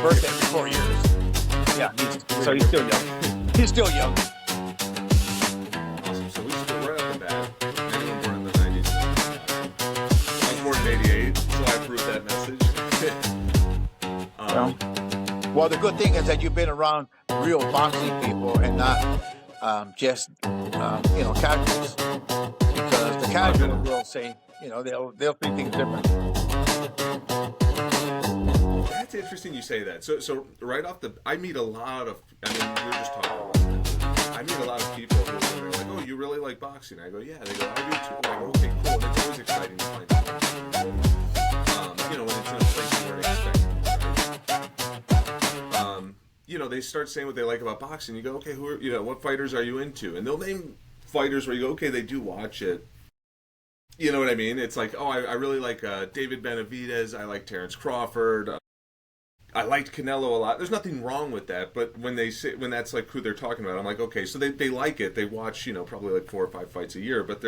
birthday in 4 years. Yeah, he's still young. He's still young. Awesome. So we still right off the bat. Anyone born in the 90s? I was born in 88, so I approve that message. Well, the good thing is that you've been around real boxing people and not just casuals. Because the casual will say, they'll see things different. That's interesting you say that. So right off the, I meet a lot of, I mean, we were just talking about that. I meet a lot of people who are like, oh, you really like boxing? I go, yeah. They go, I do too. I go, okay, cool. And it's always exciting to find someone, when it's in a place you weren't expecting. They start saying what they like about boxing. You go, okay, what fighters are you into? And they'll name fighters where you go, okay, they do watch it. You know what I mean? It's like, oh, I really like David Benavidez. I like Terrence Crawford. I liked Canelo a lot. There's nothing wrong with that, but when that's like who they're talking about, I'm like, okay, so they like it. They watch, probably like 4 or 5 fights a year, but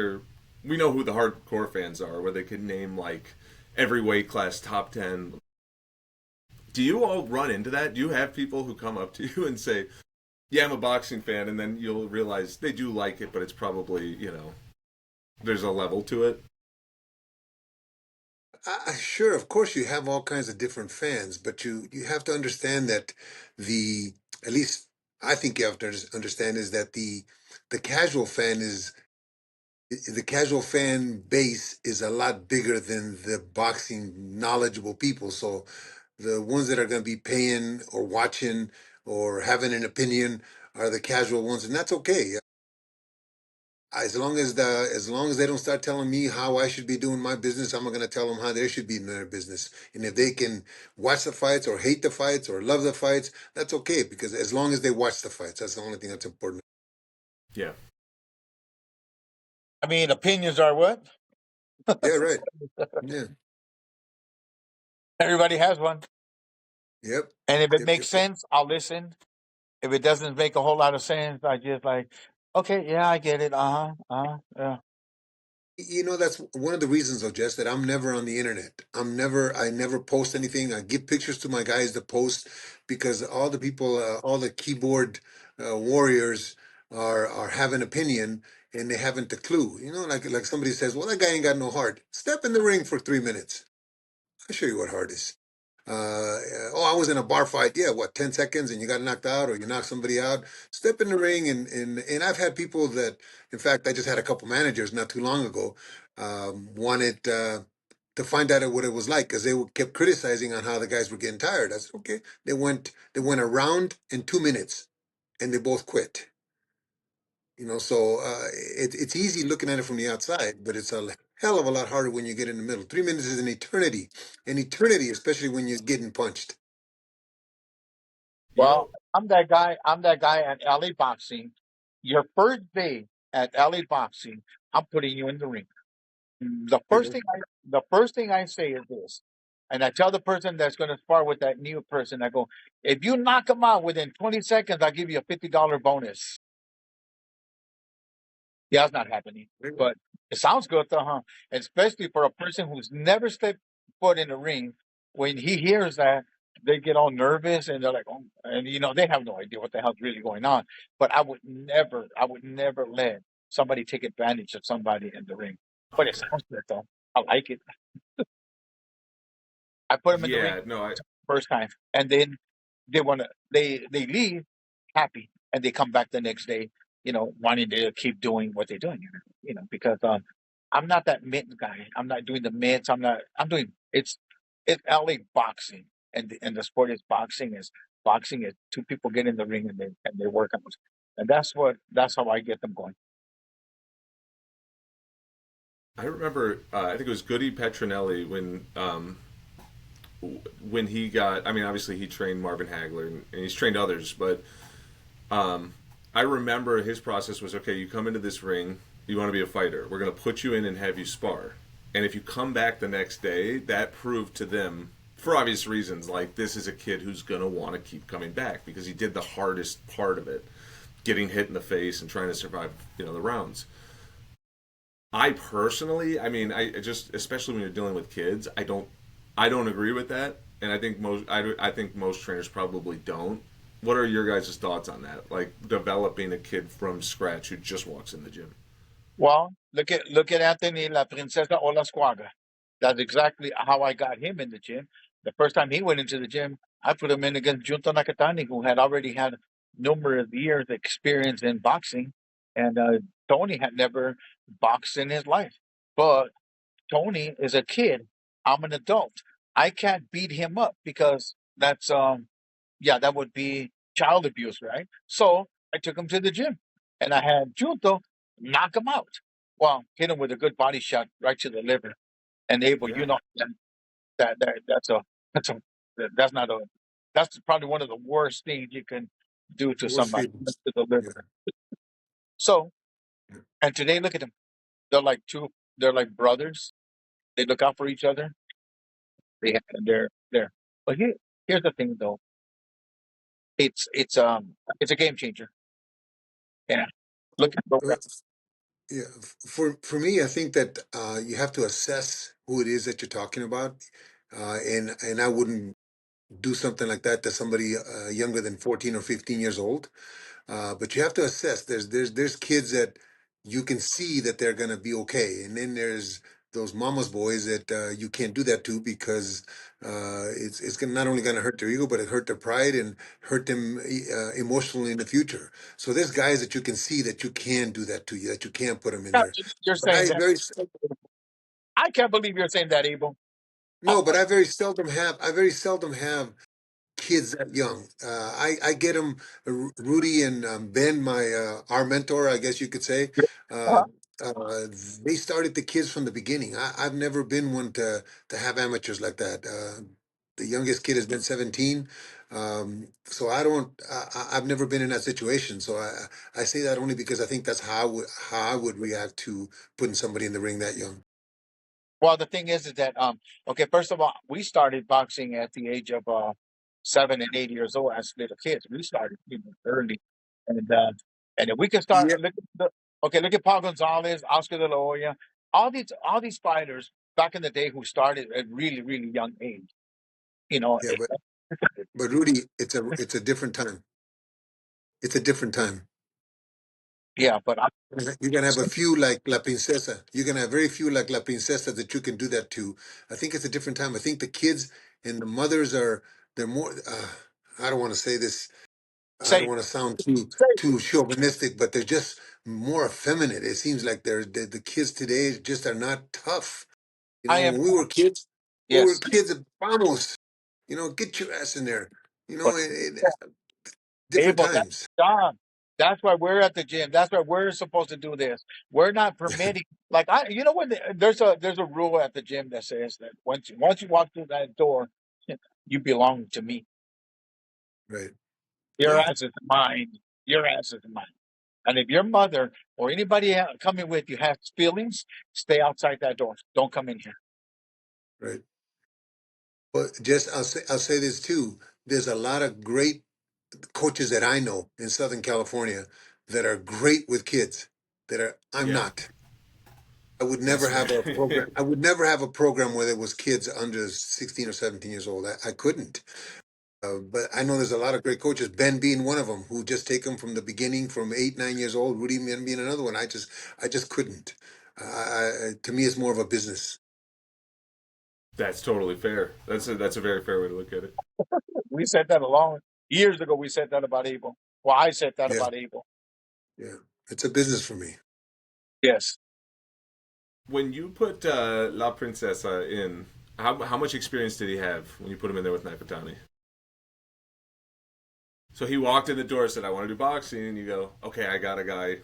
we know who the hardcore fans are, where they can name like every weight class top 10. Do you all run into that? Do you have people who come up to you and say, yeah, I'm a boxing fan, and then you'll realize they do like it, but it's probably, there's a level to it? Sure, of course, you have all kinds of different fans, but you have to understand that at least I think you have to understand is that the casual fan the casual fan base is a lot bigger than the boxing knowledgeable people. So the ones that are going to be paying or watching or having an opinion are the casual ones, and that's okay. As long as they don't start telling me how I should be doing my business, I'm going to tell them how they should be in their business. And if they can watch the fights or hate the fights or love the fights, that's okay, because as long as they watch the fights, that's the only thing that's important. Yeah. I mean, opinions are what? Yeah, right. Yeah. Everybody has one. Yep. And if it Yep, makes yep. sense, I'll listen. If it doesn't make a whole lot of sense, I just like, okay, yeah, I get it. Yeah. That's one of the reasons, though, Jess, that I'm never on the internet. I never post anything. I give pictures to my guys to post, because all the people, all the keyboard warriors are have an opinion, and they haven't a clue. Like somebody says, well, that guy ain't got no heart. Step in the ring for 3 minutes. I'll show you what heart is. I was in a bar fight. Yeah, what, 10 seconds and you got knocked out, or you knocked somebody out? Step in the ring, and I've had people that, in fact, I just had a couple managers not too long ago, wanted to find out what it was like, because kept criticizing on how the guys were getting tired. I said, okay. They went a round in 2 minutes, and they both quit. So it's easy looking at it from the outside, but it's a hell of a lot harder when you get in the middle. 3 minutes is an eternity, especially when you're getting punched. Well, I'm that guy. I'm that guy at LA Boxing. Your first day at LA Boxing, I'm putting you in the ring. The first thing I say is this, and I tell the person that's going to spar with that new person, I go, if you knock him out within 20 seconds, I'll give you a $50 bonus. Yeah, it's not happening, but it sounds good though, huh? Especially for a person who's never stepped foot in the ring. When he hears that, they get all nervous and they're like, oh, and they have no idea what the hell's really going on. But I would never let somebody take advantage of somebody in the ring. But it sounds good though. I like it. I put them in the ring Yeah, no, first time, and then they leave happy, and they come back the next day, wanting to keep doing what they're doing, because I'm not that mitts guy. I'm not doing the mitts. I'm doing it's LA boxing, and the sport is boxing is two people get in the ring and they work on it, and that's how I get them going. I remember, I think it was Goody Petronelli when he got. I mean, obviously he trained Marvin Hagler and he's trained others, but I remember his process was, okay, you come into this ring, you want to be a fighter. We're going to put you in and have you spar. And if you come back the next day, that proved to them, for obvious reasons, like this is a kid who's going to want to keep coming back because he did the hardest part of it, getting hit in the face and trying to survive, the rounds. I personally, I mean, I just, especially when you're dealing with kids, I don't agree with that. and I think most trainers probably don't. What are your guys' thoughts on that? Like developing a kid from scratch who just walks in the gym. Well, look at Anthony La Princesa Olasquaga. That's exactly how I got him in the gym. The first time he went into the gym, I put him in against Junto Nakatani, who had already had numerous years experience in boxing, and Tony had never boxed in his life. But Tony is a kid. I'm an adult. I can't beat him up because that's yeah, that would be child abuse, right? So I took him to the gym and I had Junto knock him out. Well, hit him with a good body shot right to the liver. And Abel, Yeah, that's a that's a that's not a that's probably one of the worst things you can do to Worst somebody to feelings. the Yeah. liver. So Yeah. and today look at them. They're like they're like brothers. They look out for each other. They're but here's the thing though. It's a game changer. Yeah. Look at Uh, Yeah, for me, I think that you have to assess who it is that you're talking about, and I wouldn't do something like that to somebody younger than 14 or 15 years old. But you have to assess. There's kids that you can see that they're gonna be okay, and then there's those mama's boys that you can't do that to because it's gonna, not only gonna hurt their ego, but it hurt their pride and hurt them emotionally in the future. So there's guys that you can see that you can do that to you, that you can put them in Yeah, there. you're But saying that. I can't believe you're saying that, Abel. Uh, no, but I very seldom have kids that young. I get them, Rudy and Ben, my our mentor, I guess you could say. Uh, uh, uh, they started the kids from the beginning. I've never been one to have amateurs like that. The youngest kid has been 17, so I don't. I've never been in that situation. So I say that only because I think that's how I would react to putting somebody in the ring that young. well, the thing is that okay, first of all, we started boxing at the age of 7 and 8 years old as little kids. We started early, and uh, and if we can start, Yeah, look at Paul Gonzalez, Oscar De La Hoya, all these fighters back in the day who started at really young age. You know, yeah, but Rudy, it's a different time. It's a different time. yeah, but You're gonna have a few like La Princesa. You're gonna have very few like La Princesa that you can do that to. I think it's a different time. I think the kids and the mothers are they're more. I don't want to say this. I don't say want to sound too chauvinistic, but they're just more effeminate. It seems like the kids today just are not tough. You I know, am we were yes, kids. Vamos, get your ass in there. but Different Abel, that's times. job. That's why we're at the gym. That's why we're supposed to do this. We're not permitting. Like you know what? There's a rule at the gym that says that once you walk through that door, you belong to me. Right. Your Yeah. ass is mine. Your ass is mine. And if your mother or anybody coming with you has feelings, stay outside that door. Don't come in here. Right. But just I'll say this too. There's a lot of great coaches that I know in Southern California that are great with kids. I'm yeah, not. I would never that's have a fair. program. I would never have a program where there was kids under 16 or 17 years old. I couldn't. But I know there's a lot of great coaches. Ben being one of them, who just take them from the beginning, from 8, 9 years old. Rudy Ben being another one. I just couldn't. To me, it's more of a business. That's totally fair. That's a very fair way to look at it. We said that a long years ago. We said that about Abel. Well, I said that Yeah, about Abel. yeah. It's a business for me. Yes. When you put La Princesa in, how much experience did he have when you put him in there with Nakatani? So he walked in the door, said, "I want to do boxing," and you go, "Okay, I got a guy."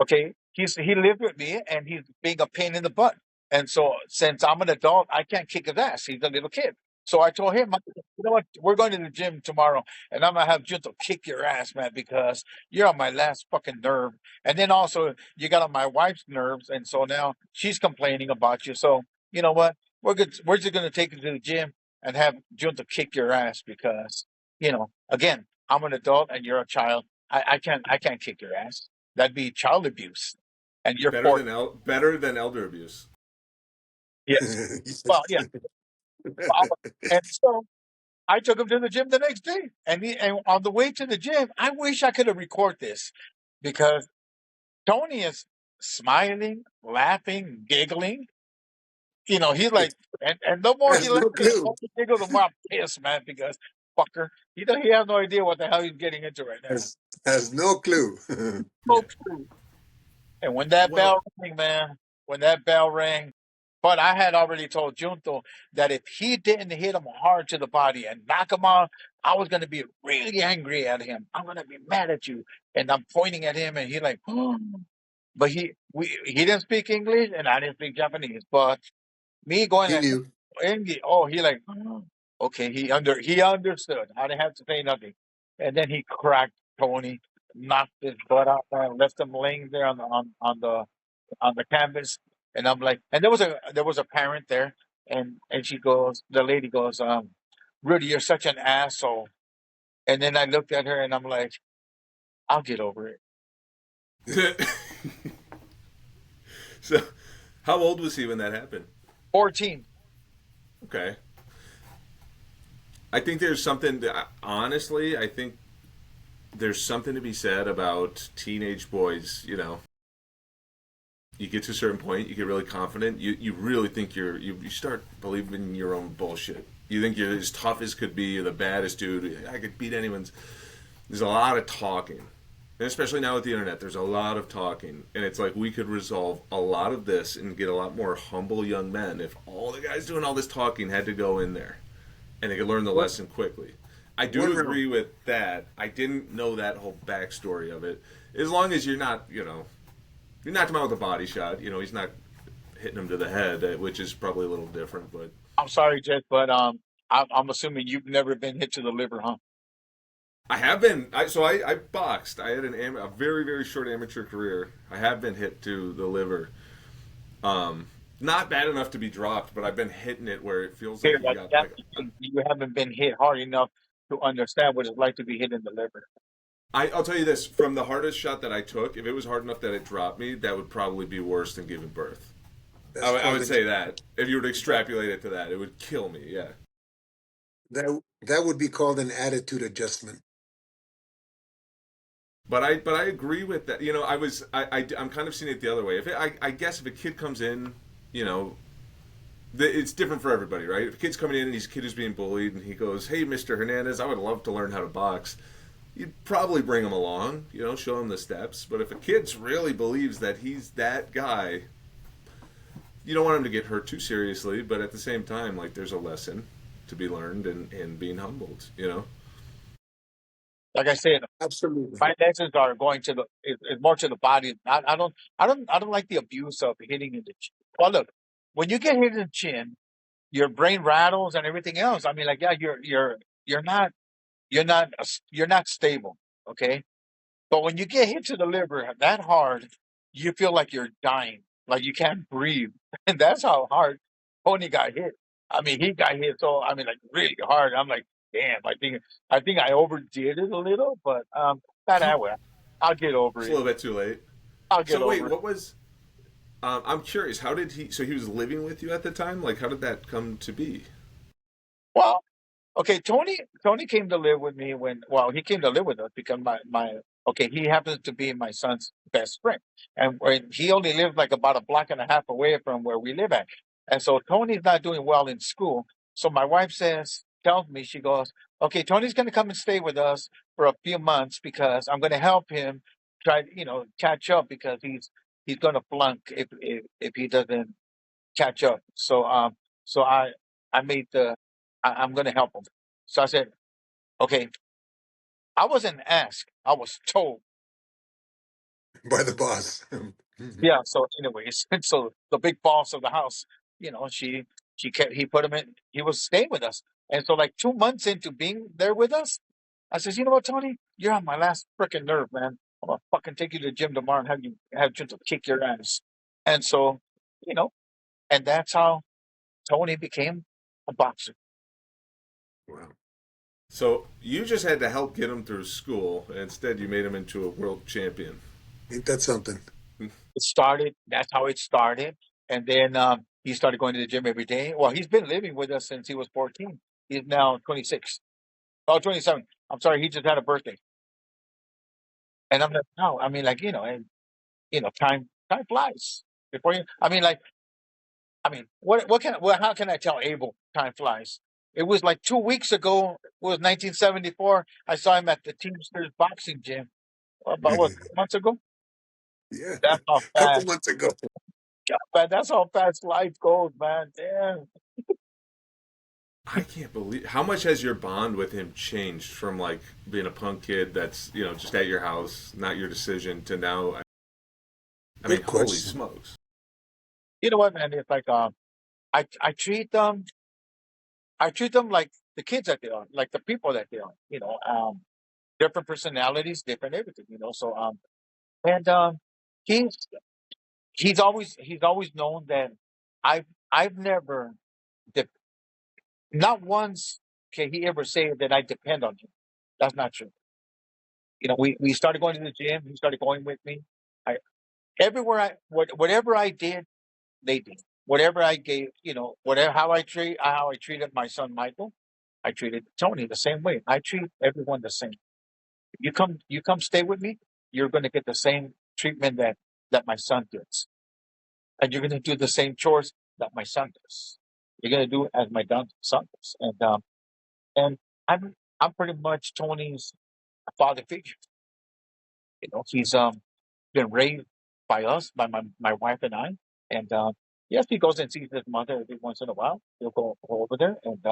Okay, he lived with me, and he's being a pain in the butt. And so, since I'm an adult, I can't kick his ass. He's a little kid. So I told him, you know what? We're going to the gym tomorrow, and I'm gonna have Junto kick your ass, man, because you're on my last fucking nerve. And then also, you got on my wife's nerves, and so now she's complaining about you. So you know what? We're good. We're just gonna take you to the gym and have Junto kick your ass because again, I'm an adult and you're a child. I can't kick your ass. That'd be child abuse. And you're Better four. than better than elder abuse. Yes. Well, yeah. Well, and so I took him to the gym the next day, and on the way to the gym, I wish I could have recorded this because Tony is smiling, laughing, giggling. He's like, and the more he Has laughs no and the clue. more he giggles, the more I'm pissed, man, because fucker, he has no idea what the hell he's getting into right now. Has has no clue. So true. And when that bell Well, rang, man, when that bell rang, but I had already told Junto that if he didn't hit him hard to the body and knock him out, I was gonna be really angry at him. I'm gonna be mad at you. And I'm pointing at him and he like, but he didn't speak English and I didn't speak Japanese. But me going He like, knew. he like, okay, he understood. I didn't have to say nothing. And then he cracked Tony, knocked his butt out and left him laying there on the canvas. And I'm like, and there was a parent there, and the lady goes, Rudy, you're such an asshole. And then I looked at her and I'm like, I'll get over it. so how old was he when that happened? 14. Okay. I think there's something, honestly, I think there's something to be said about teenage boys, you get to a certain point, you get really confident, you really think you start believing in your own bullshit. You think you're as tough as could be, you're the baddest dude. I could beat anyone's. There's a lot of talking, and especially now with the internet, there's a lot of talking, and it's like we could resolve a lot of this and get a lot more humble young men if all the guys doing all this talking had to go in there, and they could learn the One, lesson quickly. I do one round. agree with that. I didn't know that whole backstory of it. As long as you're not, you knocked him out with a body shot. He's not hitting him to the head, which is probably a little different. But I'm sorry, Jeff, but I'm assuming you've never been hit to the liver, huh? I have been. I boxed. I had a very very short amateur career. I have been hit to the liver. Not bad enough to be dropped, but I've been hitting it where it feels like Here, you like got that's like. the thing. You haven't been hit hard enough to understand what it's like to be hit in the liver. I'll tell you this: from the hardest shot that I took, if it was hard enough that it dropped me, that would probably be worse than giving birth. That's I called would say that if you were to extrapolate it to that, it would kill me. Yeah. that would be called an attitude adjustment. But I agree with that. I'm kind of seeing it the other way. I guess if a kid comes in, you know, it's different for everybody, right? If a kid's coming in and he's a kid who's being bullied and he goes, "Hey, Mr. Hernandez, I would love to learn how to box." You'd probably bring him along, show him the steps. But if a kid really believes that he's that guy, you don't want him to get hurt too seriously. But at the same time, like there's a lesson to be learned and being humbled. Like I said, Absolutely. my lessons are going to is more to the body. I don't like the abuse of hitting in the chin. Well, look, when you get hit in the chin, your brain rattles and everything else. I mean, like, yeah, you're not you're not stable, okay? But when you get hit to the liver that hard, you feel like you're dying, like you can't breathe, and that's how hard Tony got hit. I mean, he got hit so I mean, like really hard. I'm like, damn. I think I overdid it a little, but not that way. I'll get over It's a it. little bit too late. I'll get So wait, over it. what was? I'm curious. How did he? So he was living with you at the time. Like, how did that come to be? Well, okay, Tony came to live with me he came to live with us because my okay, he happens to be my son's best friend. And when he only lived like about a block and a half away from where we live at. And so Tony's not doing well in school. So my wife tells me, she goes, okay, Tony's gonna come and stay with us for a few months because I'm gonna help him try, catch up because he's gonna flunk if he doesn't catch up. So I made I'm going to help him. So I said, okay. I wasn't asked. I was told. By the boss. Yeah. So, anyways, so the big boss of the house, she kept he put him in. He was staying with us, and so like 2 months into being there with us, I says, you know what, Tony, you're on my last freaking nerve, man. I'm gonna fucking take you to the gym tomorrow and have you to kick your ass. And so, you know, and that's how Tony became a boxer. Wow. So you just had to help get him through school, and instead you made him into a world champion. Ain't that something? It started. That's how it started, and then he started going to the gym every day. Well, he's been living with us since he was 14. He's now 26. Oh, 27. I'm sorry, he just had a birthday. And I'm like, no, I mean, like, and time flies before you. How can I tell Abel time flies? It was like 2 weeks ago. It was 1974. I saw him at the Teamsters boxing gym about what, 3 months ago. Yeah, That's how a couple fast, months ago. man. That's how fast life goes, man. Damn. I can't believe how much has your bond with him changed from like being a punk kid that's just at your house, not your decision, to now. I mean, Good holy question. smokes! You know what, man? It's like I treat them like the kids that they are, like the people that they are. Different personalities, different everything. So and he's he's always known that I've I've never de- not once can he ever say that I depend on him. That's not true. We started going to the gym. He started going with me. I everywhere whatever I did, they did. Whatever I gave, whatever how I treated my son Michael, I treated Tony the same way. I treat everyone the same. You come stay with me, you're going to get the same treatment that my son gets, and you're going to do the same chores that my son does. You're going to do as my son does, and I'm pretty much Tony's father figure. He's been raised by us, by my wife and I, and yes, he goes and sees his mother every once in a while. He'll go over there, and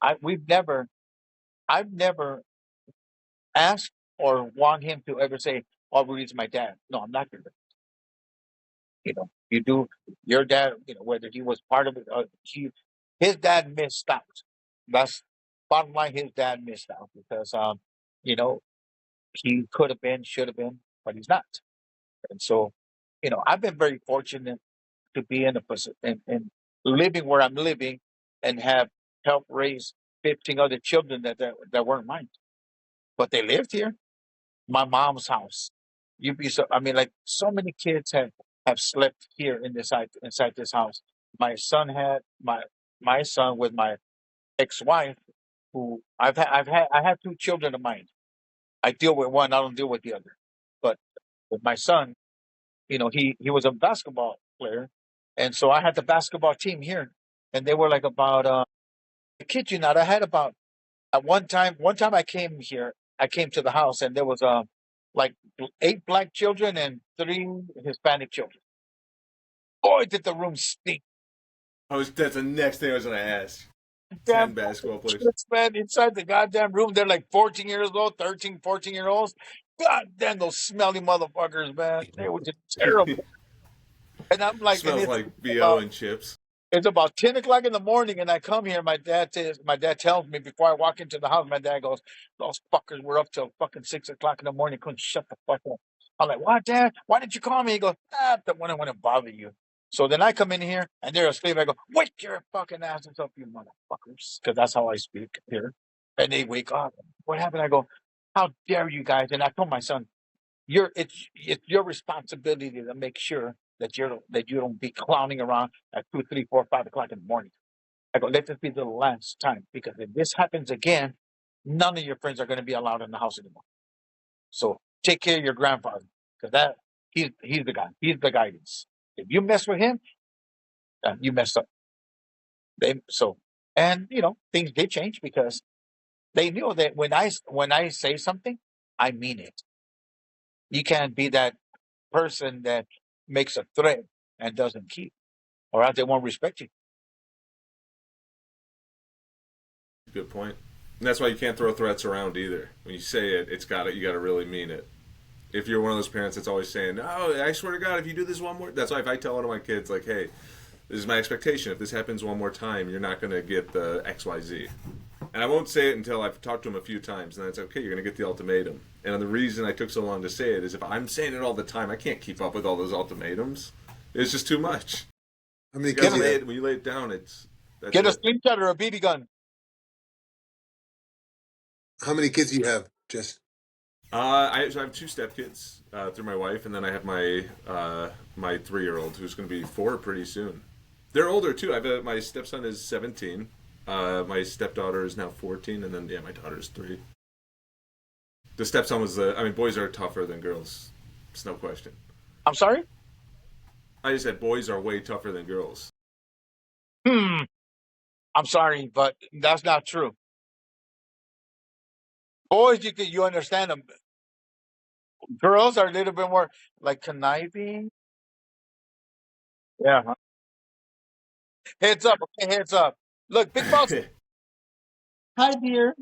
I've never asked or want him to ever say, "Oh, Rudy's my dad." No, I'm not going to. You do your dad. Whether he was part of it, his dad missed out. That's bottom line. His dad missed out because you know, he could have been, should have been, but he's not. And so, I've been very fortunate to be in a position and living where I'm living and have helped raise 15 other children that weren't mine, but they lived here. My mom's house. You'd be so. I mean, like so many kids have slept here inside this house. My son had my son with my ex-wife, who I have two children of mine. I deal with one. I don't deal with the other. But with my son, he was a basketball player, and so I had the basketball team here, and they were like about. I kid you not, I had about at one time I came to the house and there was like eight black children and three Hispanic children. Boy, did the room stink. That's the next thing I was going to ask. Damn 10 basketball players. kids, man, inside the goddamn room. They're like 14 years old, 13, 14-year olds. God damn, those smelly motherfuckers, man. They were just terrible. And I'm like, and Smells it's like BO about and chips. It's about 10 o'clock in the morning, and I come here. My dad tells me before I walk into the house. My dad goes, "Those fuckers were up till fucking 6 o'clock in the morning. Couldn't shut the fuck up." I'm like, "What, Dad? Why did you call me?" He goes, "Don't want to bother you." So then I come in here, and they're asleep. I go, "Wake your fucking asses up, you motherfuckers," because that's how I speak here. And they wake up. What happened? I go, "How dare you guys?" And I told my son, it's your responsibility to make sure that you don't be clowning around at 2, 3, 4, 5 o'clock in the morning. I go, let this be the last time because if this happens again, none of your friends are going to be allowed in the house anymore. So take care of your grandfather because he's the guy. He's the guidance. If you mess with him, you messed up. And things did change because they knew that when I say something, I mean it. You can't be that person that makes a threat and doesn't keep, or else they won't respect you. Good point. And that's why you can't throw threats around either. When you say it, you got to really mean it. If you're one of those parents that's always saying, "Oh, I swear to God, if you do this one more," that's why if I tell one of my kids, like, "Hey, this is my expectation. If this happens one more time, you're not going to get the X, Y, Z." And I won't say it until I've talked to him a few times, and then it's okay. You're going to get the ultimatum. And the reason I took so long to say it is if I'm saying it all the time, I can't keep up with all those ultimatums. It's just too much. How many You kids gotta you lay have? it when you lay it down. That's Get a it. slingshot or a BB gun. How many kids do you have? Just So I have two stepkids through my wife, and then I have my 3-year-old who's going to be 4 pretty soon. They're older too. My stepson is 17, My stepdaughter is now 14, and then yeah, my daughter's 3. The stepson was the. I mean, boys are tougher than girls. It's no question. I'm sorry. I just said boys are way tougher than girls. Hmm. I'm sorry, but that's not true. Boys, you understand them. Girls are a little bit more like conniving. Yeah. Huh? Heads up. Okay, heads up. Look, Big Boss. Hi, dear.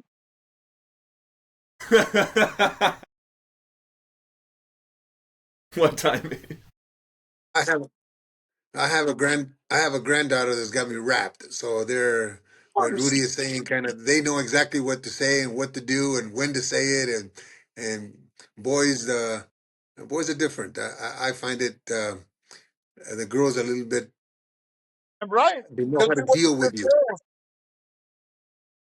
One time. I have I have a granddaughter that's got me wrapped. So they're Of what course. Rudy is saying, kind of they know exactly what to say and what to do and when to say it, and boys boys are different. I find it the girls are a little bit I'm right. they know Because how we to want deal the with you. girls.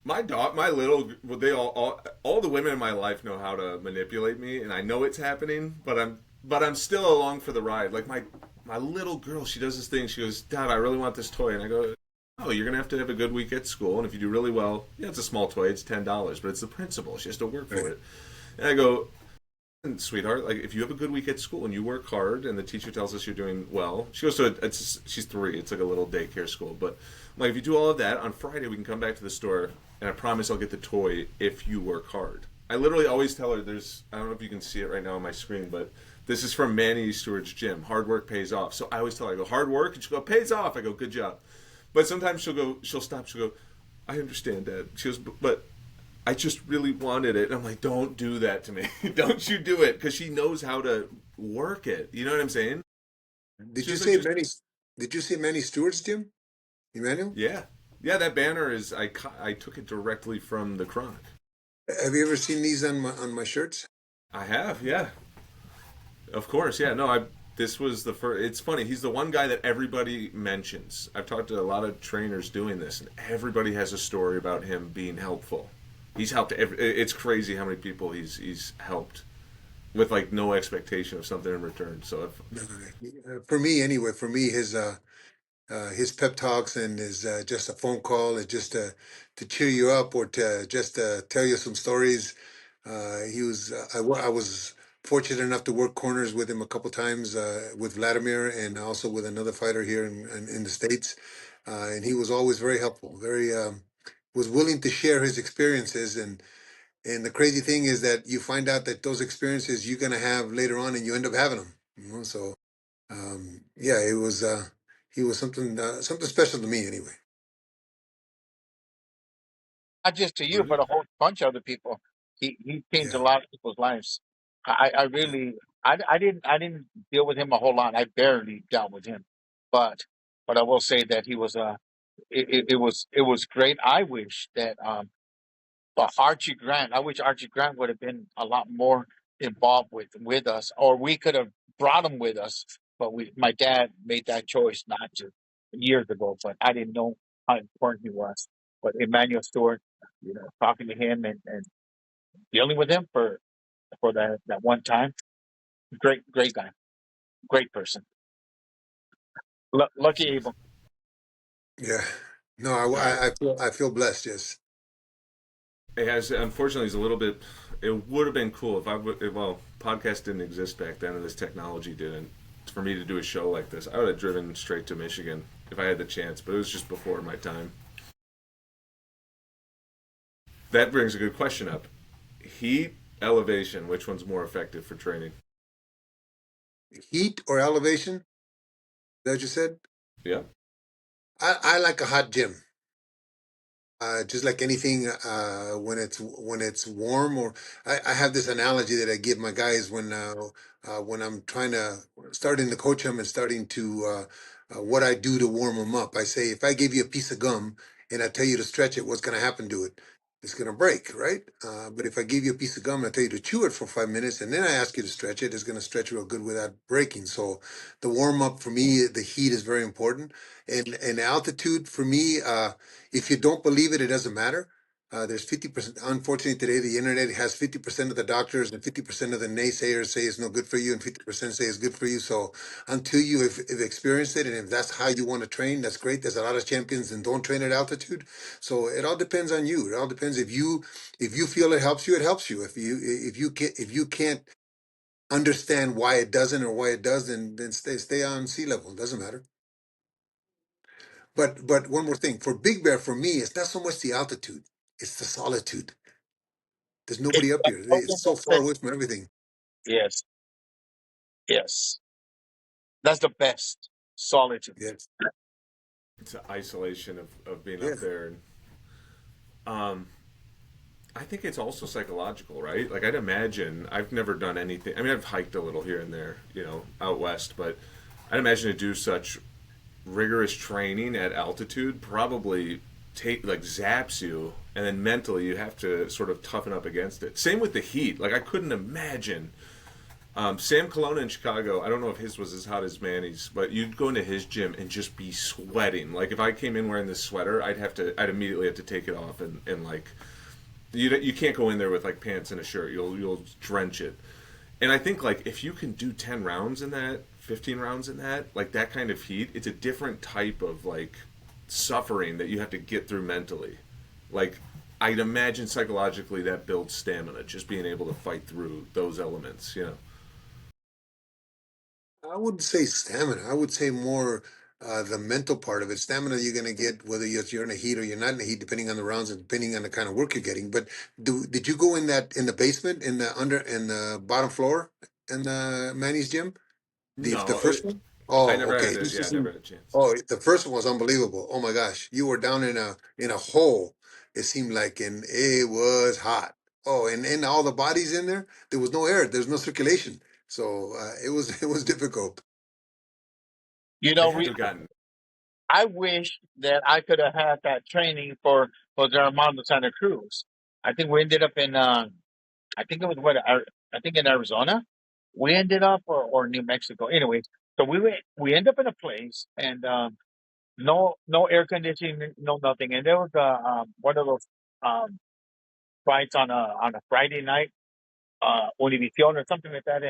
My dog, my little, well, they all the women in my life know how to manipulate me, and I know it's happening, but I'm still along for the ride. Like my little girl, she does this thing. She goes, "Dad, I really want this toy," and I go, "Oh, you're gonna have to have a good week at school, and if you do really well, yeah, it's a small toy. It's $10, but it's the principal. She has to work for Right. it." And I go, "Sweetheart, like if you have a good week at school and you work hard, and the teacher tells us you're doing well," she goes to she's 3. It's like a little daycare school, but I'm like if you do all of that on Friday, we can come back to the store, and I promise I'll get the toy if you work hard. I literally always tell her there's I don't know if you can see it right now on my screen, but this is from Manny Stewart's gym. Hard work pays off. So I always tell her, I go hard work, and she'll go pays off. I go good job, but sometimes she'll stop. She'll go, I understand, Dad. She goes, but I just really wanted it. And I'm like, don't do that to me. Don't you do it because she knows how to work it. You know what I'm saying? Did She you was like, say just Manny? Did you say Manny Stewart's gym, Emmanuel? yeah, yeah. That banner is I took it directly from the Chronic. Have you ever seen these on my shirts? I have, yeah, of course, yeah. No, I this was the first. It's funny. He's the one guy that everybody mentions. I've talked to a lot of trainers doing this, and everybody has a story about him being helpful. He's helped it's crazy how many people he's helped with like no expectation of something in return. So if, No, no, no. For me, anyway, for me, his pep talks and his just a phone call and just to cheer you up or to just tell you some stories. He was I was fortunate enough to work corners with him a couple times with Vladimir and also with another fighter here in the States, and he was always very helpful, very was willing to share his experiences and the crazy thing is that you find out that those experiences you're gonna have later on and you end up having them. You know, so yeah, it was he was something special to me anyway. Not just to you, Rudy, but a whole bunch of other people. He changed a Yeah, lot of people's lives. I yeah. really I didn't deal with him a whole lot. I barely dealt with him, but I will say that he was it was great. I wish that but Archie Grant, I wish Archie Grant would have been a lot more involved with us, or we could have brought him with us. But my dad made that choice not to years ago. But I didn't know how important he was. But Emmanuel Stewart, talking to him and dealing with him for that one time, great guy, great person. Lucky Abel. Yeah. No, all right. I feel blessed. Yes. It has unfortunately it's a little bit. It would have been cool if I would. Well, podcast didn't exist back then, and this technology didn't. For me to do a show like this, I would have driven straight to Michigan if I had the chance. But it was just before my time. That brings a good question up. Heat, elevation, which one's more effective for training? Heat or elevation? Is that what you said? Yeah. I like a hot gym. Just like anything, when it's warm, or I have this analogy that I give my guys when I'm trying to starting to coach them and starting to what I do to warm them up. I say, if I give you a piece of gum and I tell you to stretch it, what's going to happen to it? It's going to break, right? But if I give you a piece of gum and I tell you to chew it for 5 minutes and then I ask you to stretch it, it's going to stretch real good without breaking. So the warm up for me, the heat is very important, and altitude for me. If you don't believe it, it doesn't matter. There's 50%. Unfortunately, today the internet has 50% of the doctors and 50% of the naysayers say it's no good for you, and 50% say it's good for you. So until you have experienced it, and if that's how you want to train, that's great. There's a lot of champions and don't train at altitude. So it all depends on you. It all depends if you feel it helps you, it helps you. If you can't understand why it doesn't or why it does, then stay on sea level. It doesn't matter. But one more thing for Big Bear, for me, it's not so much the altitude; it's the solitude. There's It's nobody up that here. total It's so far away from everything. yes, yes. That's the best solitude. Yes, It's the isolation of being up yes. there. And um, I think it's also psychological, right? Like I'd imagine I've never done anything. I mean, I've hiked a little here and there, out west, but I'd imagine to do such rigorous training at altitude probably zaps you, and then mentally you have to sort of toughen up against it. Same with the heat. Like I couldn't imagine. Sam Colonna in Chicago, I don't know if his was as hot as Manny's, but you'd go into his gym and just be sweating. Like if I came in wearing this sweater, I'd immediately have to take it off and like you can't go in there with like pants and a shirt. You'll drench it. And I think like if you can do 10 rounds in that, 15 rounds in that, like that kind of heat, it's a different type of like suffering that you have to get through mentally. Like I'd imagine psychologically that builds stamina, just being able to fight through those elements. I wouldn't say stamina. I would say more the mental part of it. Stamina you're going to get whether you're in a heat or you're not in a heat, depending on the rounds and depending on the kind of work you're getting. But did you go in the basement in the bottom floor in the Manny's gym? The No, first one? I Oh, never okay. had it. Yeah, I never had a chance. Oh, the first one was unbelievable. Oh my gosh, you were down in a hole. It seemed like, and it was hot. Oh, and all the bodies in there, there was no air. There's no circulation. So it was difficult. You It know, had we to have gotten. I wish that I could have had that training for the Armando Santa Cruz. I think we ended up in I think it was I think in Arizona. We ended up or New Mexico. Anyways, so we end up in a place and no air conditioning, no nothing. And there was one of those um fights on a Friday night, Univision or something like that,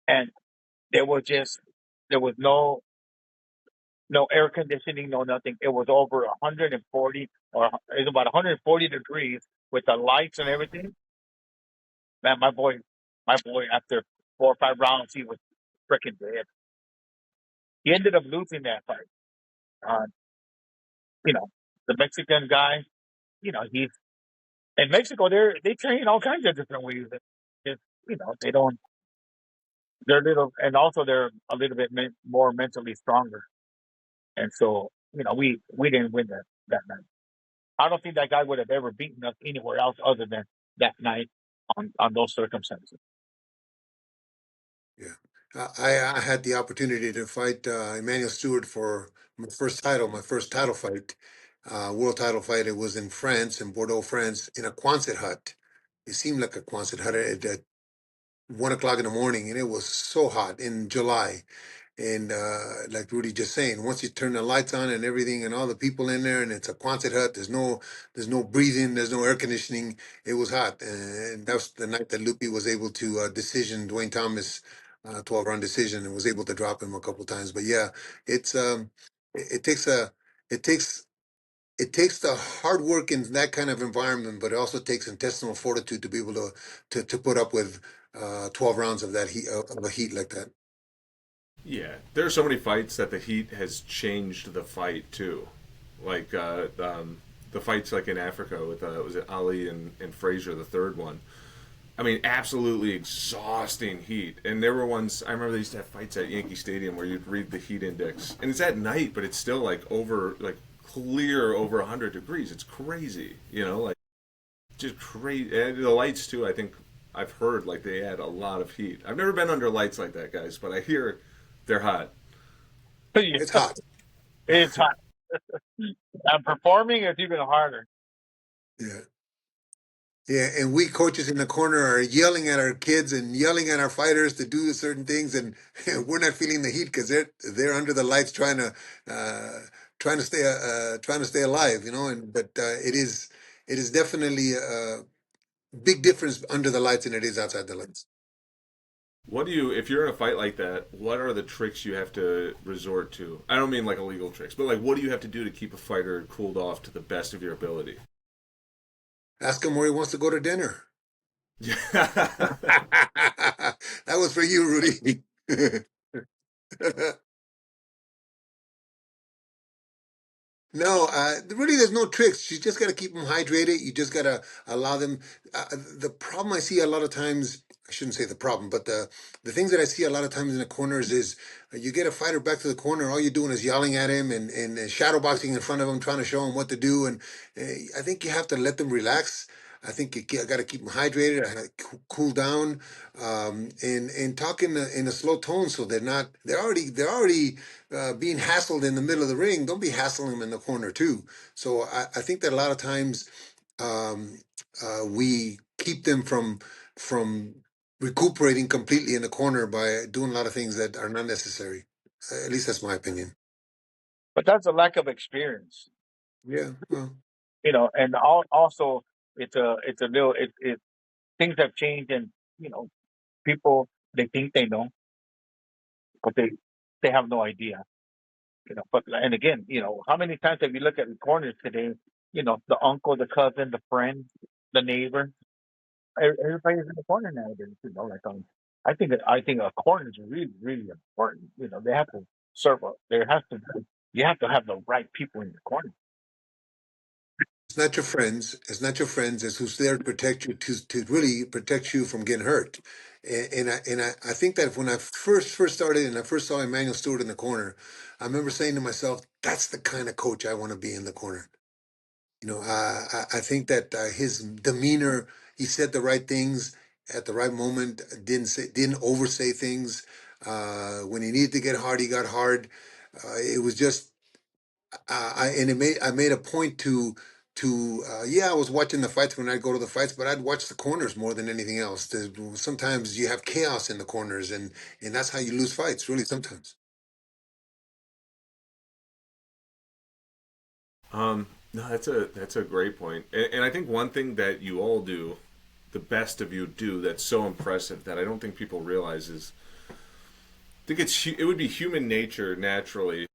and there was just there was no air conditioning, no nothing. It was over 140 or it was about 140 degrees with the lights and everything. Man, my boy, after 4 or 5 rounds, he was freaking dead. He ended up losing that fight. Uh, you know, the Mexican guy, he's in Mexico. They train all kinds of different ways. Just, they don't. They're little, and also they're a little bit more mentally stronger. And so, we didn't win that night. I don't think that guy would have ever beaten us anywhere else other than that night on those circumstances. Yeah, I had the opportunity to fight Emmanuel Stewart for my first title fight, world title fight. It was in France, in Bordeaux, France, in a Quonset hut. It seemed like a Quonset hut at 1 o'clock in the morning, and it was so hot in July. And like Rudy just saying, once you turn the lights on and everything, and all the people in there, and it's a Quonset hut. There's no breathing. There's no air conditioning. It was hot, and that was the night that Lupi was able to decision Dwayne Thomas, 12 round decision, and was able to drop him a couple times. But yeah, it's it takes it takes it takes the hard work in that kind of environment, but it also takes intestinal fortitude to be able to put up with 12 rounds of that heat of a heat like that. Yeah, there are so many fights that the heat has changed the fight too. Like the fights like in Africa with was it Ali and Frazier, the third one. I mean, absolutely exhausting heat. And there were ones I remember they used to have fights at Yankee Stadium where you'd read the heat index, and it's at night, but it's still like clear over 100 degrees. It's crazy, like just crazy. And the lights too. I think I've heard like they add a lot of heat. I've never been under lights like that, guys, but I hear they're hot. Yeah, It's hot. it's hot. And performing is even harder. Yeah. Yeah, and we coaches in the corner are yelling at our kids and yelling at our fighters to do certain things, and we're not feeling the heat because they're under the lights uh, trying to stay alive, And but It is definitely a big difference under the lights than it is outside the lights. What do you, if you're in a fight like that, what are the tricks you have to resort to? I don't mean like illegal tricks, but like what do you have to do to keep a fighter cooled off to the best of your ability? Ask him where he wants to go to dinner. Yeah. That was for you, Rudy. No, really, there's no tricks. You just got to keep them hydrated. You just got to allow them. The problem I see a lot of times, I shouldn't say the problem, but the things that I see a lot of times in the corners is you get a fighter back to the corner, all you're doing is yelling at him and shadow boxing in front of him, trying to show him what to do. And I think you have to let them relax. I think you got to keep them hydrated, cool down, and talk in a slow tone so they're already being hassled in the middle of the ring. Don't be hassling them in the corner too. So I think that a lot of times um, we keep them from recuperating completely in the corner by doing a lot of things that are not necessary. At least that's my opinion. But that's a lack of experience, Yeah. Well, and also it's a little it things have changed, and people they think they know, but they have no idea. But and again, how many times have you looked at the corners today? The uncle, the cousin, the friend, the neighbor. Everybody's in the corner nowadays. I think a corner is really really important. They have to serve. There has to be, you have to have the right people in the corner. it's not your friends. It's not your friends. It's who's there to protect you, to really protect you from getting hurt. And I think that when I first started and I first saw Emmanuel Stewart in the corner, I remember saying to myself, "That's the kind of coach I want to be in the corner." I think that his demeanor, he said the right things at the right moment, didn't oversay things. When he needed to get hard, he got hard. It was just I made a point to yeah, I was watching the fights when I'd go to the fights, but I'd watch the corners more than anything else. Sometimes you have chaos in the corners, and that's how you lose fights. Really, sometimes. No, that's a great point, and I think one thing that you all do, the best of you do, that's so impressive that I don't think people realize is, I think it would be human nature naturally.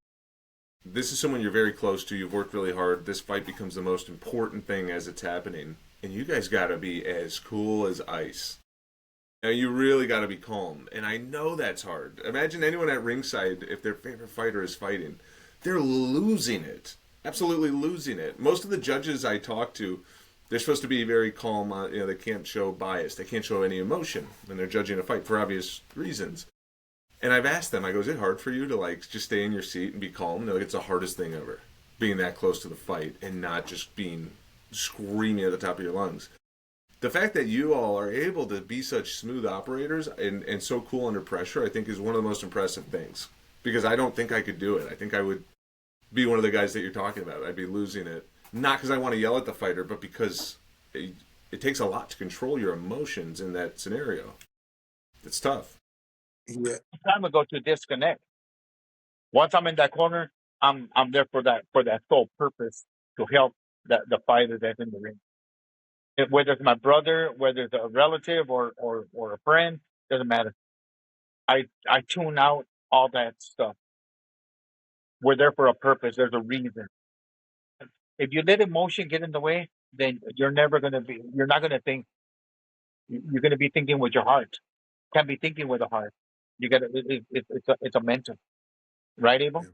This is someone you're very close to. You've worked really hard. This fight becomes the most important thing as it's happening, and you guys got to be as cool as ice. Now you really got to be calm, and I know that's hard. Imagine anyone at ringside if their favorite fighter is fighting, they're losing it, absolutely losing it. Most of the judges I talk to, they're supposed to be very calm. They can't show bias, they can't show any emotion when they're judging a fight for obvious reasons. And I've asked them, I go, is it hard for you to like just stay in your seat and be calm? And they're like, it's the hardest thing ever, being that close to the fight and not just being screaming at the top of your lungs. The fact that you all are able to be such smooth operators and so cool under pressure, I think is one of the most impressive things. Because I don't think I could do it. I think I would be one of the guys that you're talking about. I'd be losing it. Not because I want to yell at the fighter, but because it takes a lot to control your emotions in that scenario. It's tough. Yeah, Time ago to disconnect. Once I'm in that corner, I'm there for that sole purpose to help the fighter that's in the ring. Whether it's my brother, whether it's a relative or a friend, doesn't matter. I tune out all that stuff. We're there for a purpose. There's a reason. If you let emotion get in the way, then you're not gonna think. You're gonna be thinking with your heart. Can't be thinking with the heart. You got to. It's a mental, right, Abel?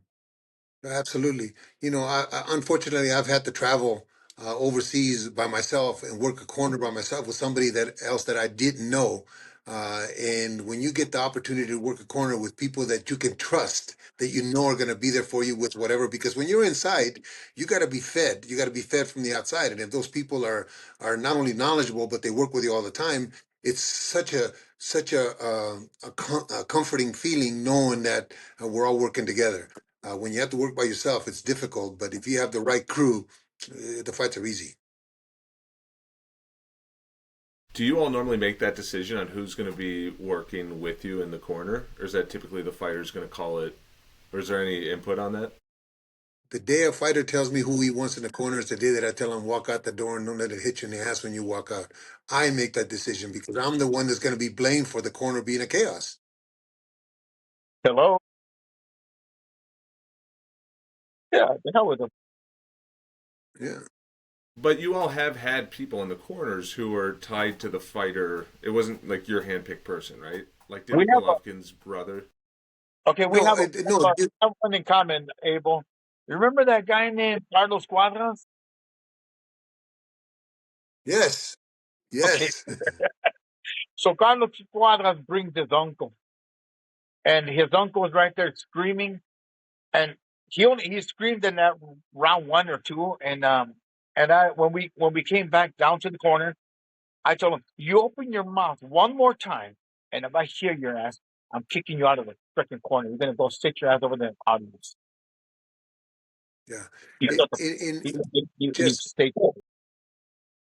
yeah. Absolutely. Unfortunately, I've had to travel overseas by myself and work a corner by myself with somebody that else that I didn't know. And when you get the opportunity to work a corner with people that you can trust, that you know are going to be there for you with whatever, because when you're inside, you got to be fed. You got to be fed from the outside. And if those people are not only knowledgeable, but they work with you all the time, it's such a comforting feeling knowing that we're all working together. When you have to work by yourself, it's difficult. But if you have the right crew, the fights are easy. Do you all normally make that decision on who's going to be working with you in the corner? Or is that typically the fighter's going to call it? Or is there any input on that? The day a fighter tells me who he wants in the corner is the day that I tell him walk out the door and don't let it hit you in the ass when you walk out. I make that decision because I'm the one that's going to be blamed for the corner being a chaos. Hello. Yeah, the hell with them. Yeah. But you all have had people in the corners who are tied to the fighter. It wasn't like your handpicked person, right? Like, We didn't have Golovkin's brother? okay. We No, have no. we have one in common, Abel. You remember that guy named Carlos Cuadras? Yes. Okay, Yes. so Carlos Cuadras brings his uncle, and his uncle is right there screaming, and he screamed in that round one or two, and I when we came back down to the corner, I told him, "You open your mouth one more time, and if I hear your ass, I'm kicking you out of the freaking corner. You're gonna go sit your ass over there in the audience." Yeah. You In, know, in, in you just stay.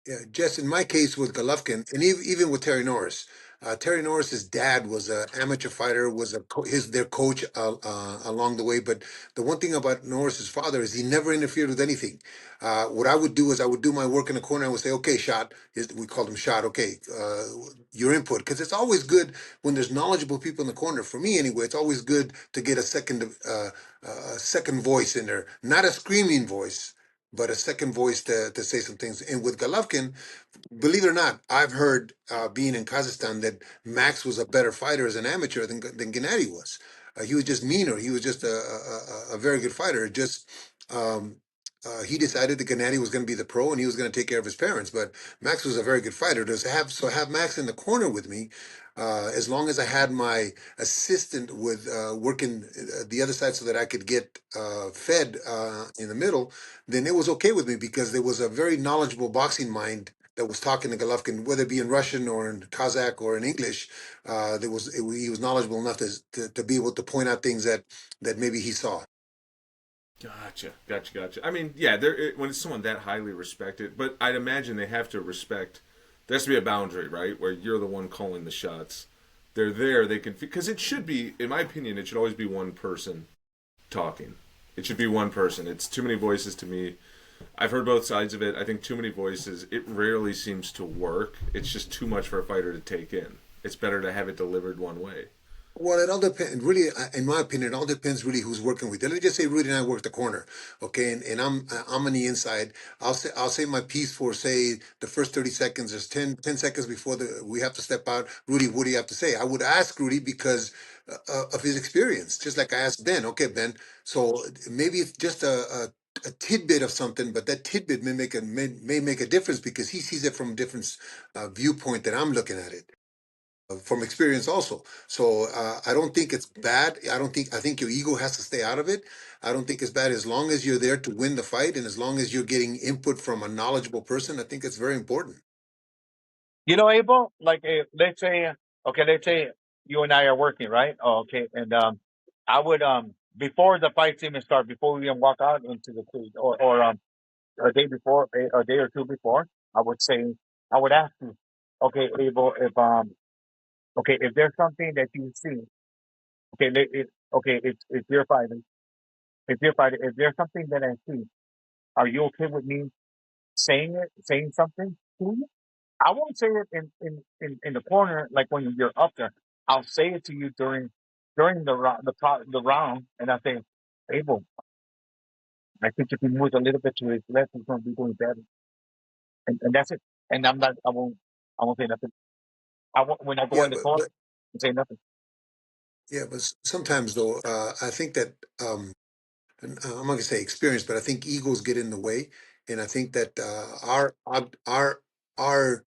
Yeah, just in my case with Golovkin, and even with Terry Norris, Terry Norris's dad was an amateur fighter, was their coach along the way. But the one thing about Norris's father is he never interfered with anything. What I would do is I would do my work in the corner. I would say, "Okay, shot." We called him shot. Okay, your input, because it's always good when there's knowledgeable people in the corner. For me, anyway, it's always good to get a second voice in there, not a screaming voice but a second voice to say some things. And with Golovkin, believe it or not, I've heard being in Kazakhstan that Max was a better fighter as an amateur than Gennady was. He was just meaner. He was just a very good fighter. Just um, he decided that Gennady was going to be the pro and he was going to take care of his parents. But Max was a very good fighter. To have Max in the corner with me, as long as I had my assistant with working the other side so that I could get fed in the middle, then it was okay with me because there was a very knowledgeable boxing mind that was talking to Golovkin, whether it be in Russian or in Kazakh or in English. He was knowledgeable enough to be able to point out things that maybe he saw. Gotcha. I mean, yeah, when it's someone that highly respected, but I'd imagine they have to respect. There has to be a boundary, right, where you're the one calling the shots. They're there. They can because it should be, in my opinion, it should always be one person talking. It should be one person. It's too many voices to me. I've heard both sides of it. I think too many voices. It rarely seems to work. It's just too much for a fighter to take in. It's better to have it delivered one way. Well, it all depends. Really, in my opinion, it all depends really who's working with you. Let's just say Rudy and I work the corner, okay, and I'm on the inside. I'll say my piece for say the first 30 seconds. There's 10 seconds before we have to step out. Rudy, what do you have to say? I would ask Rudy because of his experience, just like I asked Ben. Okay, Ben. So maybe it's just a tidbit of something, but that tidbit may make a difference because he sees it from a different viewpoint that I'm looking at it from experience also. So I don't think it's bad. I think your ego has to stay out of it. I don't think it's bad as long as you're there to win the fight and as long as you're getting input from a knowledgeable person. I think it's very important. You know, Abel, like let's say you and I are working, right? Oh, okay, and I would before the fights even start, before we even walk out into the cage, or a day before, a day or two before, I would say, I would ask you, okay, Abel, if okay, if there's something that you see, okay, okay, it's your fighting, it's your fighting. If there's something that I see, are you okay with me saying something to you? I won't say it in the corner like when you're up there. I'll say it to you during the round, and I say, Abel, I think if he moves a little bit to his left, he's going to be doing better, and that's it. And I won't say nothing. I won't when I go Yeah, in the but corner, but I say nothing. yeah, but sometimes though, I think that and I'm not gonna say experience, but I think egos get in the way, and I think that our our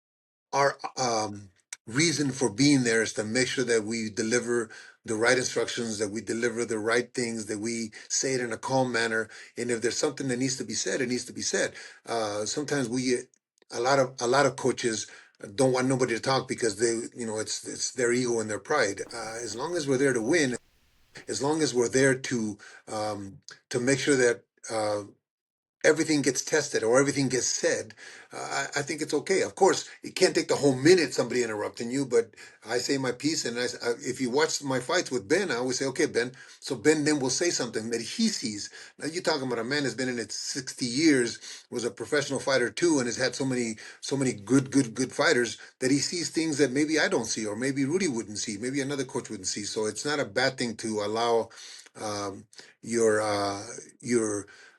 reason for being there is to make sure that we deliver the right instructions, that we deliver the right things, that we say it in a calm manner. And if there's something that needs to be said, it needs to be said. Sometimes a lot of coaches don't want nobody to talk because it's their ego and their pride. As long as we're there to win, as long as we're there um, to make sure that. everything gets tested or everything gets said, I think it's okay. Of course, it can't take the whole minute somebody interrupting you, but I say my piece. And if you watch my fights with Ben, I always say, okay, Ben. So Ben then will say something that he sees. Now you're talking about a man that's been in it 60 years, was a professional fighter too, and has had so many good fighters that he sees things that maybe I don't see, or maybe Rudy wouldn't see, maybe another coach wouldn't see. So it's not a bad thing to allow um, your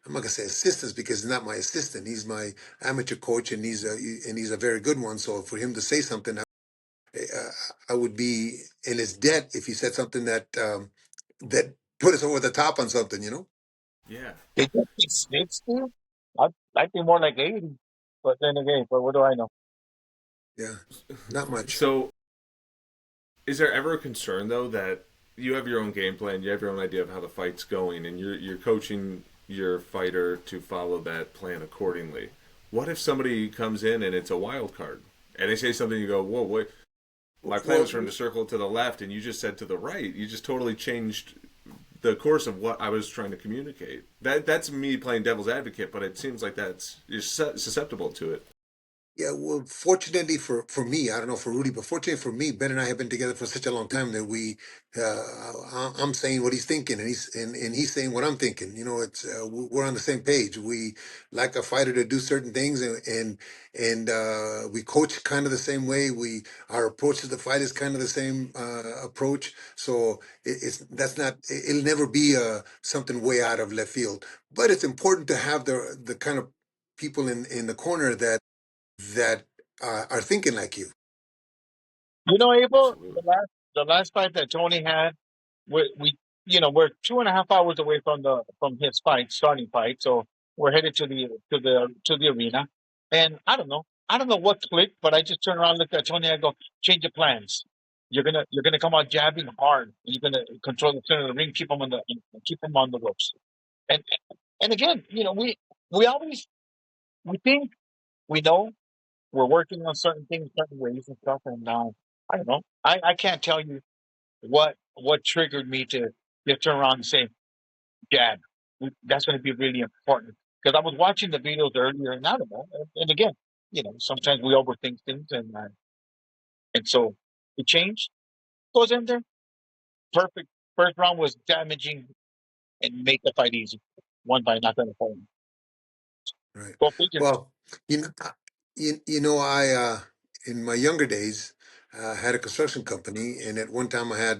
I'm not gonna say assistants because he's not my assistant. He's my amateur coach, and he's a very good one. So for him to say something, I would be in his debt if he said something that put us over the top on something. You know? Yeah. They get me 60? I'd be more like 80. But then again, but what do I know? Yeah, not much. So, is there ever a concern though that you have your own game plan, you have your own idea of how the fight's going, and you're coaching your fighter to follow that plan accordingly? What if somebody comes in and it's a wild card, and they say something, you go, "Whoa, wait! My plan was for him Well, to circle to the left, and you just said to the right. You just totally changed the course of what I was trying to communicate." That's me playing devil's advocate, but it seems like that's you're susceptible to it. yeah, well, fortunately for me, I don't know for Rudy, but fortunately for me, Ben and I have been together for such a long time that I'm saying what he's thinking, and he's saying what I'm thinking. You know, it's we're on the same page. We like a fighter to do certain things, and we coach kind of the same way. Our approach to the fight is kind of the same approach. So it's that's not it'll never be something way out of left field. But it's important to have the kind of people in the corner that are thinking like you. You know, Abel, Absolutely. the last fight that Tony had, we we're 2.5 hours away from the from his fight, starting fight. So we're headed to the arena. And I don't know what clicked, but I just turned around, looked at Tony, I go, change your plans. You're gonna come out jabbing hard. You're gonna control the center of the ring, keep them on the ropes. And and again, we always we think we know we're working on certain things, certain ways and stuff. And I don't know. I can't tell you what triggered me to just turn around and say, "Dad, that's going to be really important." Because I was watching the videos earlier, and I don't know. And again, sometimes we overthink things, and so it changed. Goes in there, perfect. First round was damaging and made the fight easy. Won by not going to phone. Right. Go figure. Well, you know, I in my younger days had a construction company, and at one time I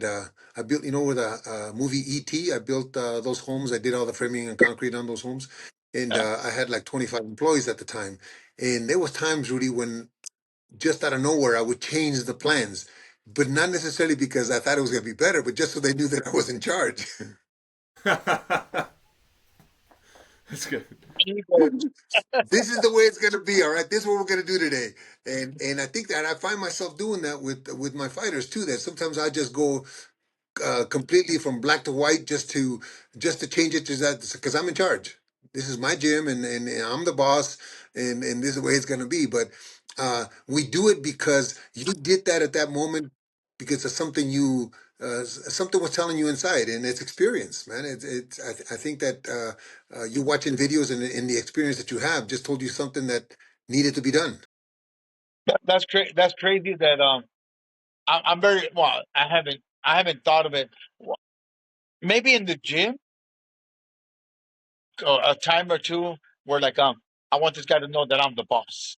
built, with a movie E.T. I built those homes. I did all the framing and concrete on those homes, and Yeah. I had like 25 employees at the time. And there was times, Rudy, when just out of nowhere I would change the plans, but not necessarily because I thought it was going to be better, but just so they knew that I was in charge. That's good. This is the way it's gonna be. All right, this is what we're gonna do today. And I think that I find myself doing that with my fighters too. That sometimes I just go completely from black to white just to change it to that because I'm in charge. This is my gym, and I'm the boss, and this is the way it's gonna be. But we do it because you did that at that moment because of something something was telling you inside, and it's experience, man. I think that you watching videos and the experience that you have just told you something that needed to be done. That's crazy. That's crazy. That I'm very well. I haven't thought of it. Well, maybe in the gym, a time or two where like I want this guy to know that I'm the boss.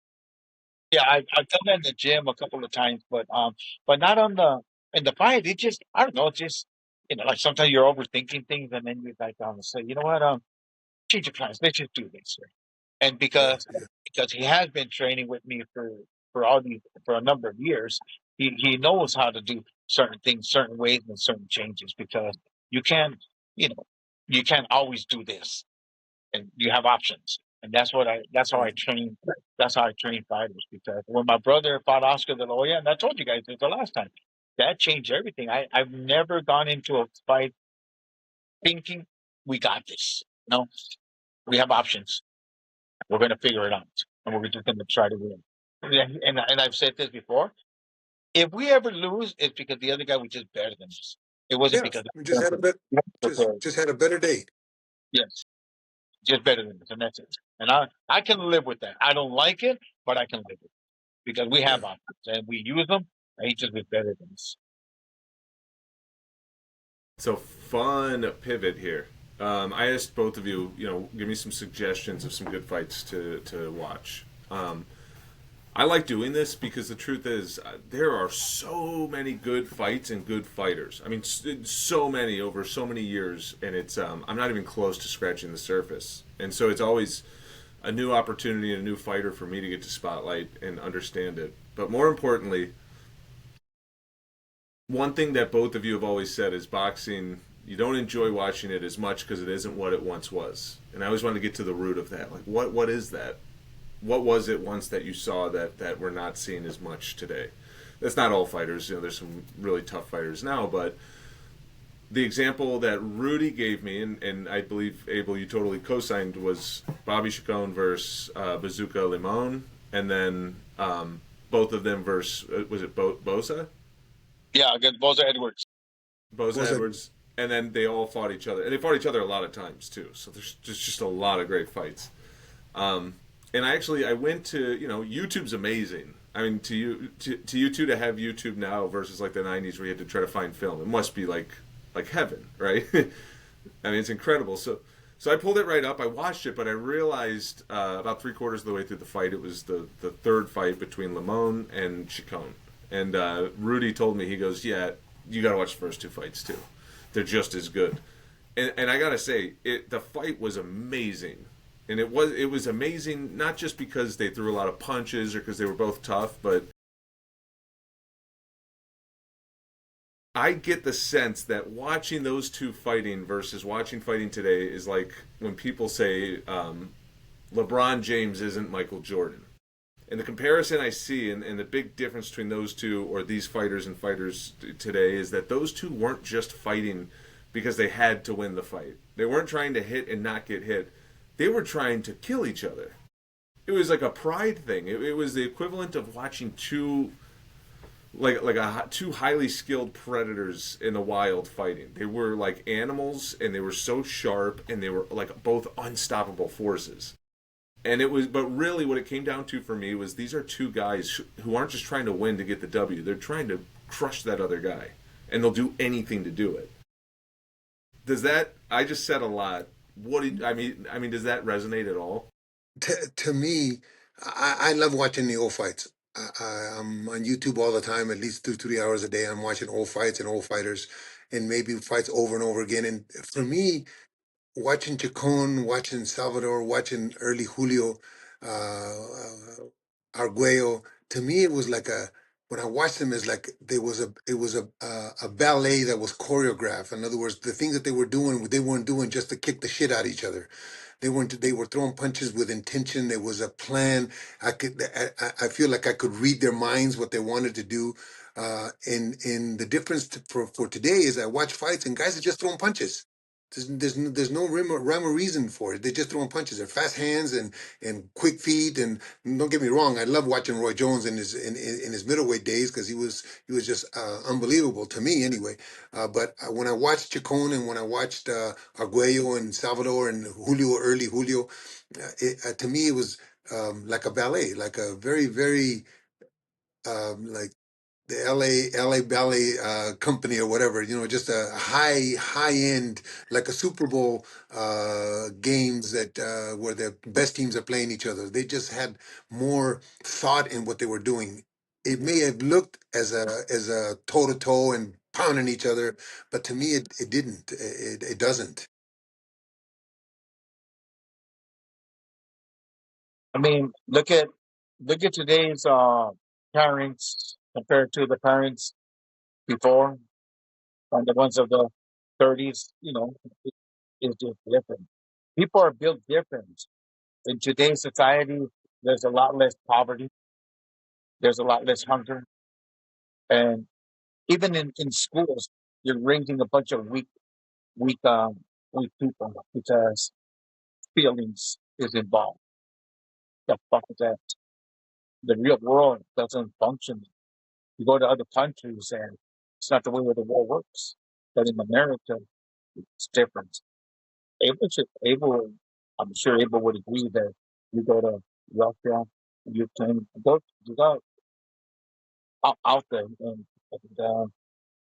Yeah, I've done that in the gym a couple of times, but not on the in the fight. It just I don't know. It's just like sometimes you're overthinking things, and then you're like say, you know what, change your plans. Let's just do this. And Yeah, because he has been training with me for all these for a number of years, he knows how to do certain things, certain ways, and certain changes. Because you can't, you know, you can't always do this, and you have options. And that's how yeah. I train. That's how I train fighters. Because when my brother fought Oscar De La Hoya, and I told you guys this the last time, that changed everything. I've never gone into a fight thinking we got this. No, we have options. We're going to figure it out, and we're just going to try to win. Yeah, and I've said this before. If we ever lose, it's because the other guy was just better than us. It wasn't Yeah, because we we just had a weren't just prepared. just had a better day. Yes. just better than us, and that's it. And I can live with that. I don't like it, but I can live with it because we have options and we use them. And he just is better than us. So fun pivot here. I asked both of you, give me some suggestions of some good fights to watch. I like doing this because the truth is, there are so many good fights and good fighters. I mean, so many over so many years, and it's I'm not even close to scratching the surface. And so it's always a new opportunity and a new fighter for me to get to spotlight and understand it. But more importantly, one thing that both of you have always said is boxing, you don't enjoy watching it as much because it isn't what it once was. And I always want to get to the root of that. Like, what is that? What was it once that you saw that we're not seeing as much today? That's not all fighters. There's some really tough fighters now, but the example that Rudy gave me, and I believe, Abel, you totally co-signed, was Bobby Chacon versus Bazooka Limon, and then both of them versus, was it Bosa? Yeah, against Boza Edwards. Bosa Edwards, and then they all fought each other, and they fought each other a lot of times too. So there's just a lot of great fights. And I went to YouTube's amazing. I mean, to you two to have YouTube now versus like the '90s where you had to try to find film, it must be like heaven, right? I mean, it's incredible. So I pulled it right up. I watched it, but I realized about 3/4 of the way through the fight, it was the third fight between Limon and Chacon. And Rudy told me, he goes, "Yeah, you got to watch the first two fights too. They're just as good." And I gotta say, the fight was amazing. And it was amazing not just because they threw a lot of punches or because they were both tough, but I get the sense that watching those two fighting versus watching fighting today is like when people say LeBron James isn't Michael Jordan. And the comparison I see and the big difference between those two or these fighters and fighters today is that those two weren't just fighting because they had to win the fight. They weren't trying to hit and not get hit. They were trying to kill each other. It was like a pride thing. It was the equivalent of watching two two highly skilled predators in the wild fighting. They were like animals, and they were so sharp, and they were like both unstoppable forces. And but really, what it came down to for me was these are two guys who aren't just trying to win to get the W. They're trying to crush that other guy, and they'll do anything to do it. Does that? I just said a lot. I mean, does that resonate at all? To me, I love watching the old fights. I'm on YouTube all the time, at least 2 3 hours a day. I'm watching old fights and old fighters, and maybe fights over and over again. And for me, watching Chacon, watching Salvador, watching early Julio, Arguello, to me it was like a when I watched them, it's like it was a ballet that was choreographed. In other words, the things that they weren't doing just to kick the shit out of each other. They were throwing punches with intention. There was a plan. I feel like I could read their minds what they wanted to do. And the difference for today is I watch fights and guys are just throwing punches. There's no rhyme or reason for it. They're just throwing punches. They're fast hands and quick feet. And don't get me wrong, I love watching Roy Jones in his middleweight days because he was just unbelievable to me anyway. But when I watched Chacon and when I watched Arguello and Salvador and Julio, early Julio, to me it was like a ballet, like a very very like the LA Ballet Company or whatever, just a high end, like a Super Bowl games that where the best teams are playing each other. They just had more thought in what they were doing. It may have looked as a toe to toe and pounding each other, but to me it didn't. It doesn't. I mean, look at today's parents compared to the parents before, and the ones of the 30s. Is just different. People are built different. In today's society, there's a lot less poverty. There's a lot less hunger, and even in schools, you're raising a bunch of weak, weak people because feelings is involved. The fuck is that? The real world doesn't function. You go to other countries and it's not the way where the world works. But in America, it's different. Able I'm sure Abel would agree that you go to Russia, you can go out there, and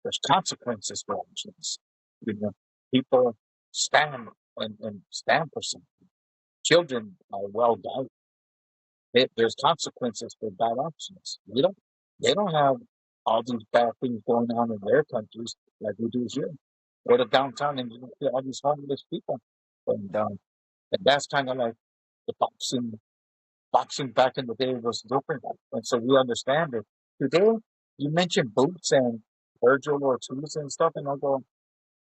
there's consequences for actions. You know, people stand and stand for something. Children are well guided. There's consequences for bad actions. They don't have all these bad things going on in their countries like we do here. Go to downtown and you see all these homeless people, and that's kind of like the boxing. Boxing back in the day was different, and so we understand it. Today, you mentioned Boots and Virgil Ortiz and stuff, and I go,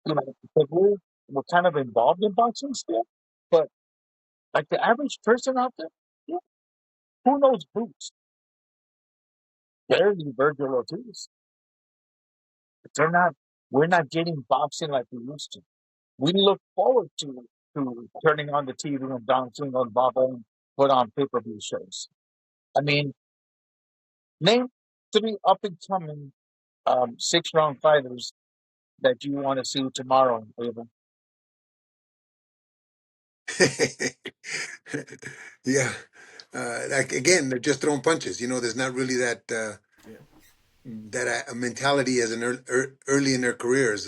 you know, because we're kind of involved in boxing still, but like the average person out there, yeah, who knows Boots? Barely Virgil Ortiz. They're not. We're not getting boxing like we used to. We look forward to turning on the TV and bouncing on Bob and put on pay-per-view shows. I mean, name three up and coming 6 round fighters that you want to see tomorrow, Abel. Yeah. Like again, they're just throwing punches. There's not really Yeah. that mentality as an early in their careers.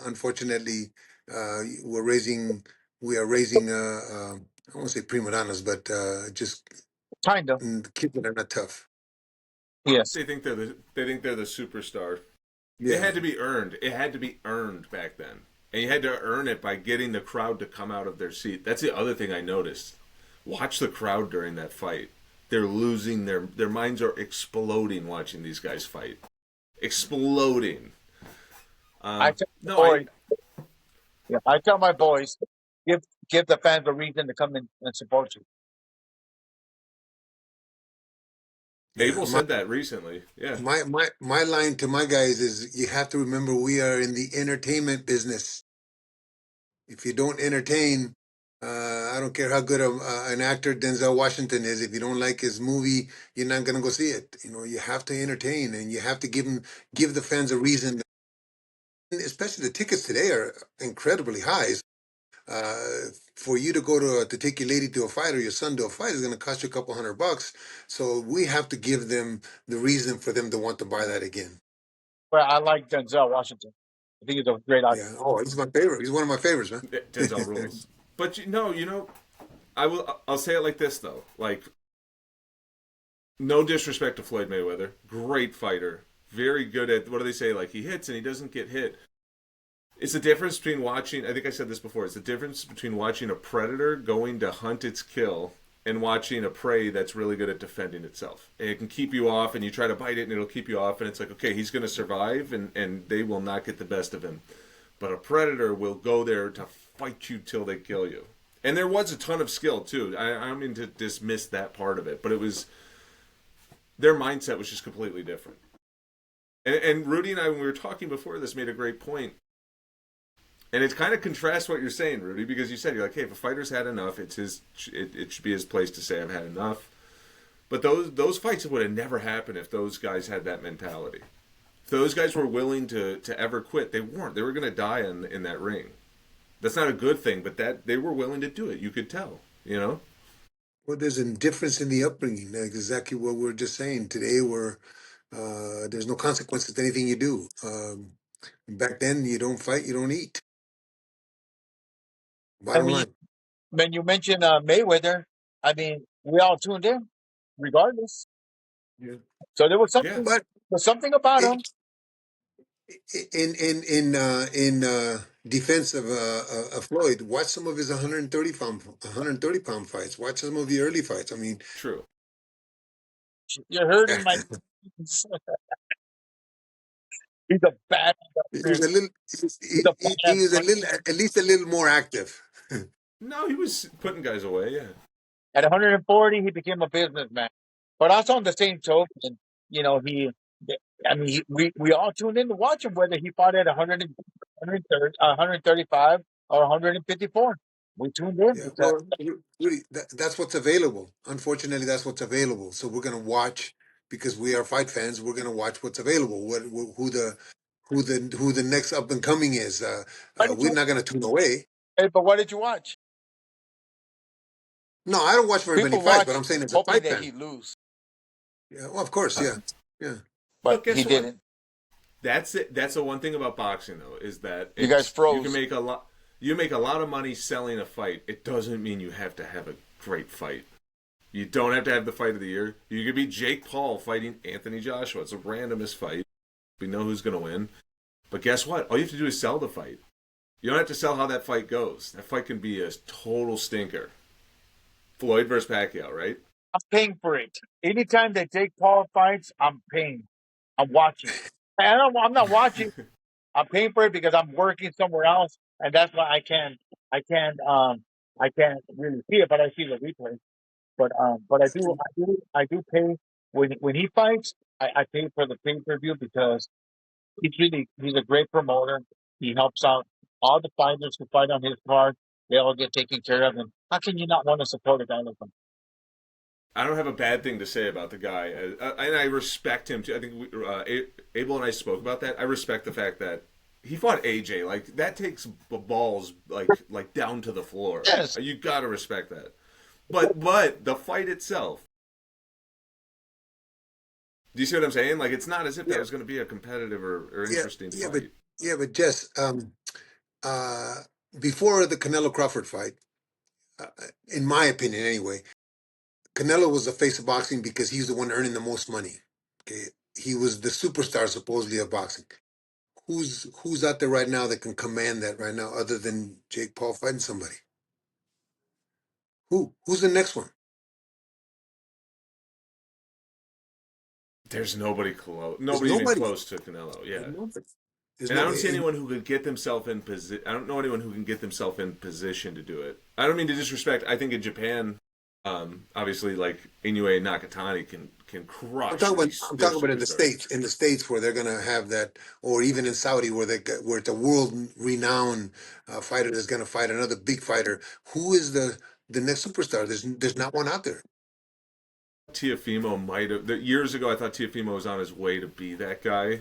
Unfortunately, we are raising, I won't say prima donnas, but just Kinda, kids that are not tough. yes. They think they're the superstar. It Yeah. had to be earned. It had to be earned back then. And you had to earn it by getting the crowd to come out of their seat. That's the other thing I noticed. Watch the crowd during that fight. They're losing their minds are exploding watching these guys fight. Exploding. I tell my No, I boys, yeah, I tell my boys, give give the fans a reason to come in and support you. Yeah. Abel said that recently. Yeah, My line to my guys is you have to remember we are in the entertainment business. If you don't entertain, I don't care how good an actor Denzel Washington is. If you don't like his movie, you're not gonna go see it. You have to entertain, and you have to give the fans a reason. Especially the tickets today are incredibly high. For you to go to take your lady to a fight or your son to a fight is going to cost you a couple $100. So we have to give them the reason for them to want to buy that again. But I like Denzel Washington. I think he's a great actor. Yeah. Oh, he's my favorite. He's one of my favorites, man. Denzel rules. But I will. I'll say it like this though. Like, no disrespect to Floyd Mayweather, great fighter, very good at what do they say? Like he hits and he doesn't get hit. It's the difference between watching. I think I said this before. It's the difference between watching a predator going to hunt its kill and watching a prey that's really good at defending itself. And it can keep you off, and you try to bite it, and it'll keep you off. And it's like, okay, he's going to survive, and they will not get the best of him. But a predator will go there to fight you till they kill you. And there was a ton of skill too. I don't mean to dismiss that part of it, but it was their mindset was just completely different. And Rudy and I, when we were talking before this, made a great point. And it kind of contrasts what you're saying, Rudy, because you said you're like, hey, if a fighter's had enough, it should be his place to say I've had enough. But those fights would have never happened if those guys had that mentality. If those guys were willing to ever quit, they weren't. They were going to die in that ring. That's not a good thing, but that they were willing to do it. You could tell, you know. Well, there's a difference in the upbringing. Like exactly what we're just saying today. Where there's no consequences to anything you do. Back then, you don't fight, you don't eat. And Bottom line. when you mention Mayweather, I mean, we all tuned in, regardless. Yeah. So there Yeah, But was something about it, him. in defense of Floyd, watch some of his 130 pound fights. Watch some of the early fights. I mean, true. You're hurting my. He's a bad. he was a little He's a he bad. was a little at least a little more active. No, he was putting guys away. Yeah, At 140, he became a businessman. But also on the same token, you know, I mean, we all tuned in to watch him, whether he fought at 100, 135 or 154. We tuned in Yeah, because well, really, that's what's available. Unfortunately, that's what's available. So we're gonna watch because we are fight fans. We're gonna watch what's available. Who the next up and coming is. why did We're you, not gonna tune away. hey, but what did you watch? No, I don't watch very many People fights, but watch I'm saying as a hoping fight that fan. he lose, Yeah, well, of course, yeah, yeah. but But he guess what? didn't. That's it. That's the one thing about boxing, though, is that You guys it's you can froze. make a lot. You make a lot of money selling a fight. It doesn't mean you have to have a great fight. You don't have to have the fight of the year. You could be Jake Paul fighting Anthony Joshua. It's a randomest fight. We know who's going to win. But guess what? All you have to do is sell the fight. You don't have to sell how that fight goes. That fight can be a total stinker. Floyd versus Pacquiao, right? I'm paying for it. Anytime they take Paul fights, I'm paying. I'm watching. And I'm not watching. I'm paying for it because I'm working somewhere else, and that's why I can't, I can't really see it, but I see the replay. But I do pay when he fights. I pay for the pay per view because he's a great promoter. He helps out all the fighters who fight on his card. They all get taken care of, and how can you not want to support a guy like him? I don't have a bad thing to say about the guy, and I respect him too. I think Abel and I spoke about that. I respect the fact that he fought AJ. Like that takes balls like down to the floor. Yes, You gotta respect that. But the fight itself, do you see what I'm saying? Like it's not as if that Yeah, was going to be a competitive or yeah, interesting yeah, but fight. Jess, uh, before the Canelo Crawford fight, uh, in my opinion, anyway, Canelo was the face of boxing because he's the one earning the most money. Okay, he was the superstar supposedly of boxing. Who's out there right now that can command that right now, other than Jake Paul fighting somebody? Who's the next one? There's nobody close, There's nobody even nobody. close to Canelo. There's Yeah, nobody. There's and I no. don't see anyone who could get themselves in position. I don't know anyone who can get themselves in position to do it. I don't mean to disrespect. I think in Japan, obviously, like Inoue and Nakatani can I'm crush talking about. these I'm their talking about in the superstars. states. In the states where they're gonna have that, or even in Saudi where it's a world renowned fighter that's gonna fight another big fighter. Who is the next superstar? There's not one out there. Tiafimo might have. Years ago, I thought Tiafimo was on his way to be that guy,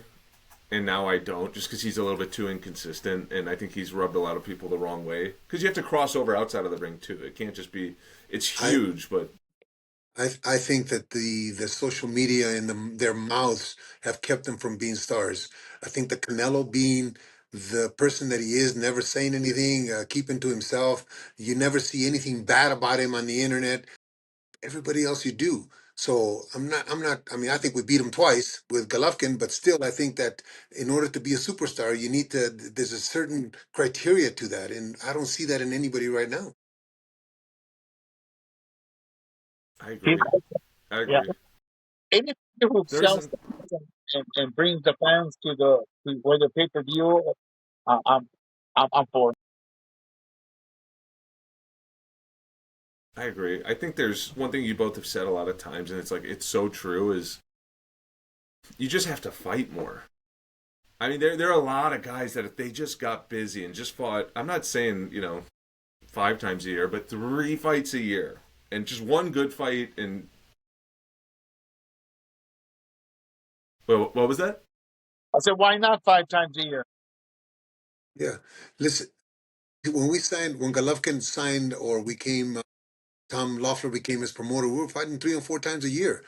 and now I don't, just because he's a little bit too inconsistent, and I think he's rubbed a lot of people the wrong way. Because you have to cross over outside of the ring too. It can't just be. It's I huge, but I think that the social media and their mouths have kept them from being stars. I think the Canelo being the person that he is, never saying anything, keeping to himself. You never see anything bad about him on the internet. Everybody else you do. So I'm not. I mean, I think we beat him twice with Golovkin, but still, I think that in order to be a superstar, you need to. There's a certain criteria to that, and I don't see that in anybody right now. I he, agree. I yeah. agree. Anything who There's sells the and brings the fans to where the pay per view, uh, I'm I'm for it. I agree. I think there's one thing you both have said a lot of times, and it's like it's so true. Is you just have to fight more. I mean, there are a lot of guys that if they just got busy and just fought, I'm not saying 5 times a year, but 3 fights a year, and just one good fight. And well, what was that? I said, why not 5 times a year? Yeah. Listen, when Golovkin signed, or we came, Tom Loeffler became his promoter, we were fighting 3 and 4 times a year.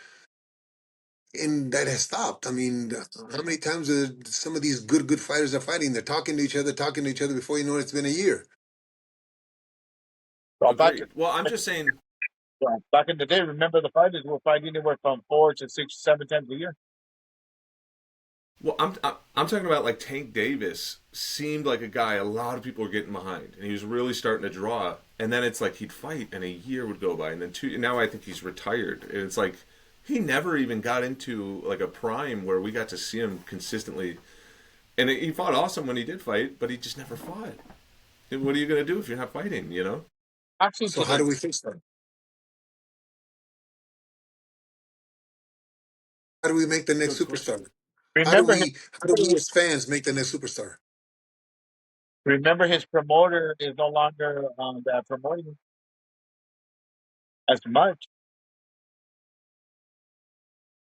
And that has stopped. I mean, how many times some of these good fighters are fighting? They're talking to each other before you know it, it's been a year. So Agreed. Well, I'm just saying. back in the day, remember the fighters were fighting anywhere from 4 to 6, 7 times a year. Well, I'm talking about like Tank Davis seemed like a guy a lot of people were getting behind, and he was really starting to draw. And then it's like he'd fight, and a year would go by, and then two. And now I think he's retired. And it's like he never even got into like a prime where we got to see him consistently. And he fought awesome when he did fight, but he just never fought. And what are you gonna do if you're not fighting? You know? Actually, So how today, do we fix that? How do we make the next Good question. superstar? How do remember his we how do we as fans make the next superstar? remember his promoter is no longer that promoting as much.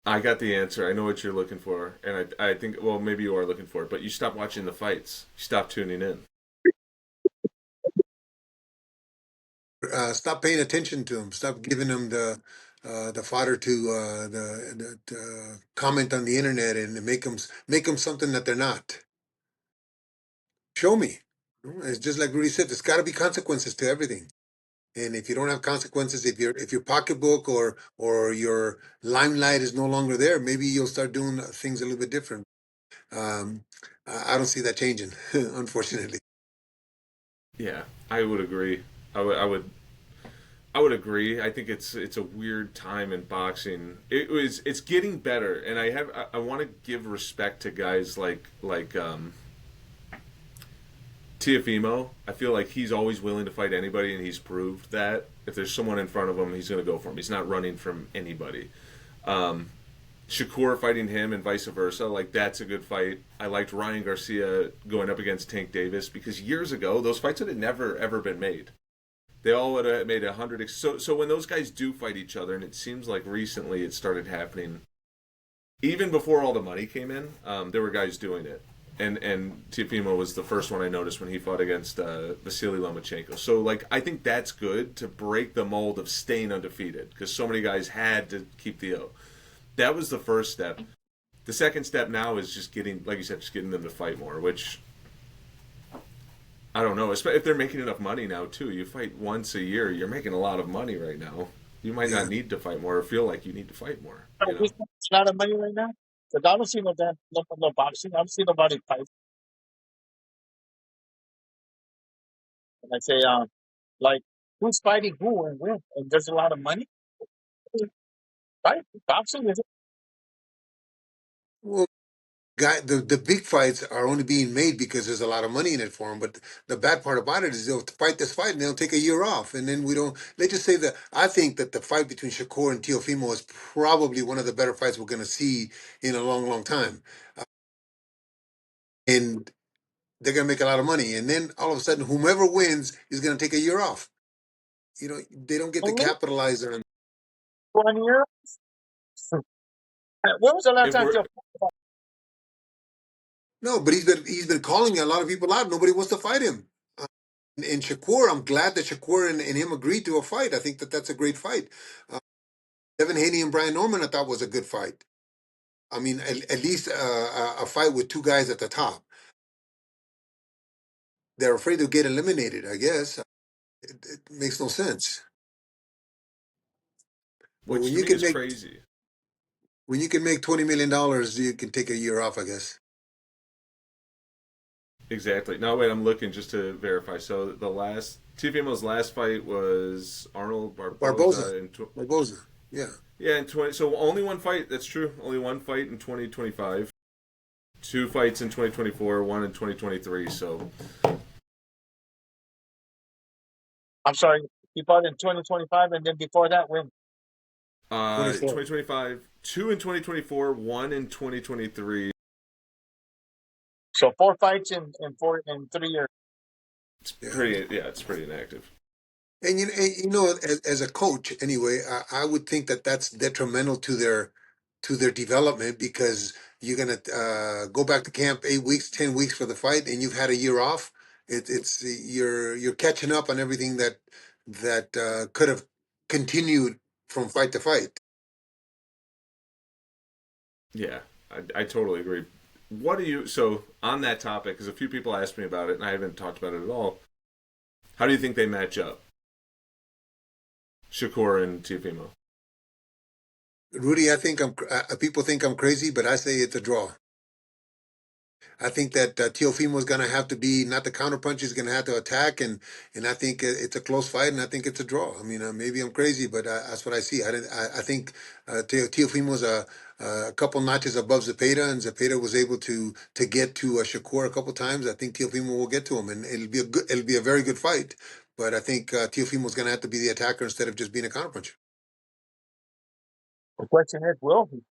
I got the answer. I know what you're looking for, and I think well maybe you are looking for it, but you stop watching the fights. You stop tuning in. Stop paying attention to them. Stop giving them the fodder to the comment on the internet and make them something that they're not. Show me. It's just like Rudy said. There's got to be consequences to everything. And if you don't have consequences, if your pocketbook or your limelight is no longer there, maybe you'll start doing things a little bit different. Um, I don't see that changing, unfortunately. Yeah, I would agree. I would agree. I think it's a weird time in boxing. It's getting better, and I want to give respect to guys like Tiafimo. I feel like he's always willing to fight anybody, and he's proved that if there's someone in front of him, he's going to go for him. He's not running from anybody. Shakur fighting him and vice versa, like that's a good fight. I liked Ryan Garcia going up against Tank Davis because years ago those fights would have never ever been made. They all would have made 100. So when those guys do fight each other, and it seems like recently it started happening, even before all the money came in, there were guys doing it. And Tiafimo was the first one I noticed when he fought against Vasily Lomachenko. So like I think that's good to break the mold of staying undefeated because so many guys had to keep the O. That was the first step. The second step now is just getting, like you said, just getting them to fight more, which I don't know. If they're making enough money now too, you fight once a year. You're making a lot of money right now. You might not Yeah. need to fight more or feel like you need to fight more. So it's not a money right now. Because I don't see no boxing. I don't see nobody fight. And I say, like, who's fighting who and when? And there's a lot of money. Fight boxing is Well, the big fights are only being made because there's a lot of money in it for them. But the bad part about it is they'll fight this fight and they'll take a year off, and then we don't. Let's just say that I think that the fight between Shakur and Teofimo is probably one of the better fights we're going to see in a long, long time, and they're going to make a lot of money. And then all of a sudden, whomever wins is going to take a year off. They don't get to only capitalize on. 1 year. When was the last If time we're you No, but he's been calling a lot of people out. Nobody wants to fight him. And Shakur, I'm glad that Shakur and him agreed to a fight. I think that that's a great fight. Uh, Devin Haney and Brian Norman, I thought was a good fight. I mean, at least a fight with two guys at the top. They're afraid to get eliminated. I guess it makes no sense. But which to me is crazy. when you can make $20 million, you can take a year off. I guess. Exactly. Now wait, I'm looking just to verify. So the last Tiafimo's last fight was Arnold Barboza, Barboza in Barboza. Yeah. yeah in 20. So only one fight. That's true. Only one fight in 2025. Two fights in 2024. One in 2023. So I'm sorry, you fought in 2025, and then before that, when 24. 2025. Two in 2024. One in 2023. So 4 fights in 3 years. It's Yeah. pretty. Yeah, it's pretty inactive. And as a coach, anyway, I would think that that's detrimental to their development because you're gonna go back to camp 8 weeks, 10 weeks for the fight, and you've had a year off. It's you're catching up on everything that could have continued from fight to fight. Yeah, I totally agree. What do you so on that topic? Because a few people asked me about it, and I haven't talked about it at all. How do you think they match up, Shakur and Tiafimo? Rudy, I think people think I'm crazy, but I say it's a draw. I think that Teofimo is going to have to be not the counterpunch. He's going to have to attack, and I think it's a close fight, and I think it's a draw. I mean, maybe I'm crazy, but that's what I see. I think Teofimo is a couple notches above Zepeda, and Zepeda was able to get to Shakur a couple times. I think Teofimo will get to him, and it'll be a very good fight. But I think Teofimo is going to have to be the attacker instead of just being a counterpuncher. The question is, will he?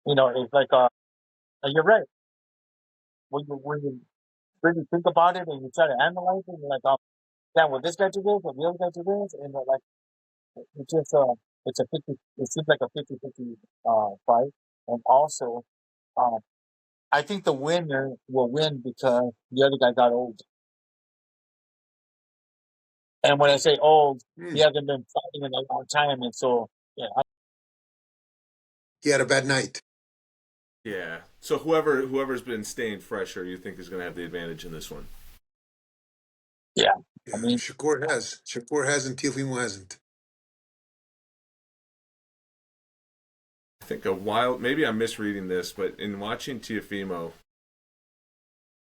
It's like, and you're right. When you really think about it and you try to analyze it, you're like, damn, will this guy do this? Will the other guy do this? And like, it's just, it's a 50, it seems like a 50-50 fight. And also, um, I think the winner will win because the other guy got old. And when I say old, he Hmm. hasn't been fighting in a long time, and so yeah, He had a bad night. Yeah. So whoever's been staying fresher, you think is going to have the advantage in this one? yeah. I Yeah, mean, Shakur has. Shakur hasn't. Teofimo hasn't. I think a while. Maybe I'm misreading this, but in watching Tiafimo,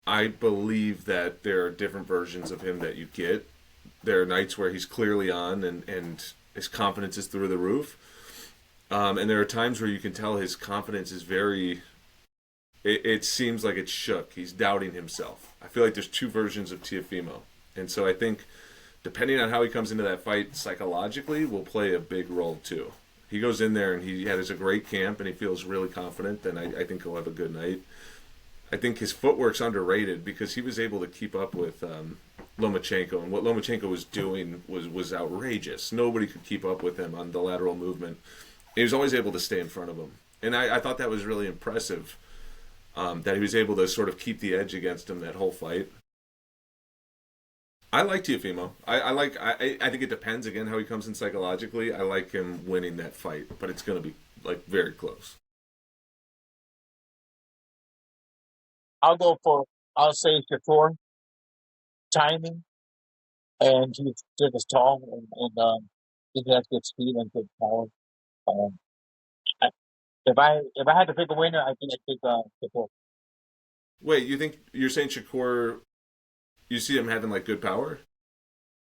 I believe that there are different versions of him that you get. There are nights where he's clearly on and his confidence is through the roof. And there are times where you can tell his confidence is very. It seems like it's shook. He's doubting himself. I feel like there's two versions of Tiafimo. And so I think depending on how he comes into that fight psychologically will play a big role too. He goes in there and he has a great camp and he feels really confident, then I think he'll have a good night. I think his footwork's underrated because he was able to keep up with Lomachenko, and what Lomachenko was doing was outrageous. Nobody could keep up with him on the lateral movement. He was always able to stay in front of him, and I thought that was really impressive. That he was able to sort of keep the edge against him that whole fight. I like Tiafimo. I think it depends again how he comes in psychologically. I like him winning that fight, but it's going to be like very close. I'll go for I'll say Shakur timing, and he's just tall, and he has good speed and good power. Um, I, if I had to pick a winner, I think I'd pick Shakur. Wait, you think you're saying Shakur? You see him having like good power?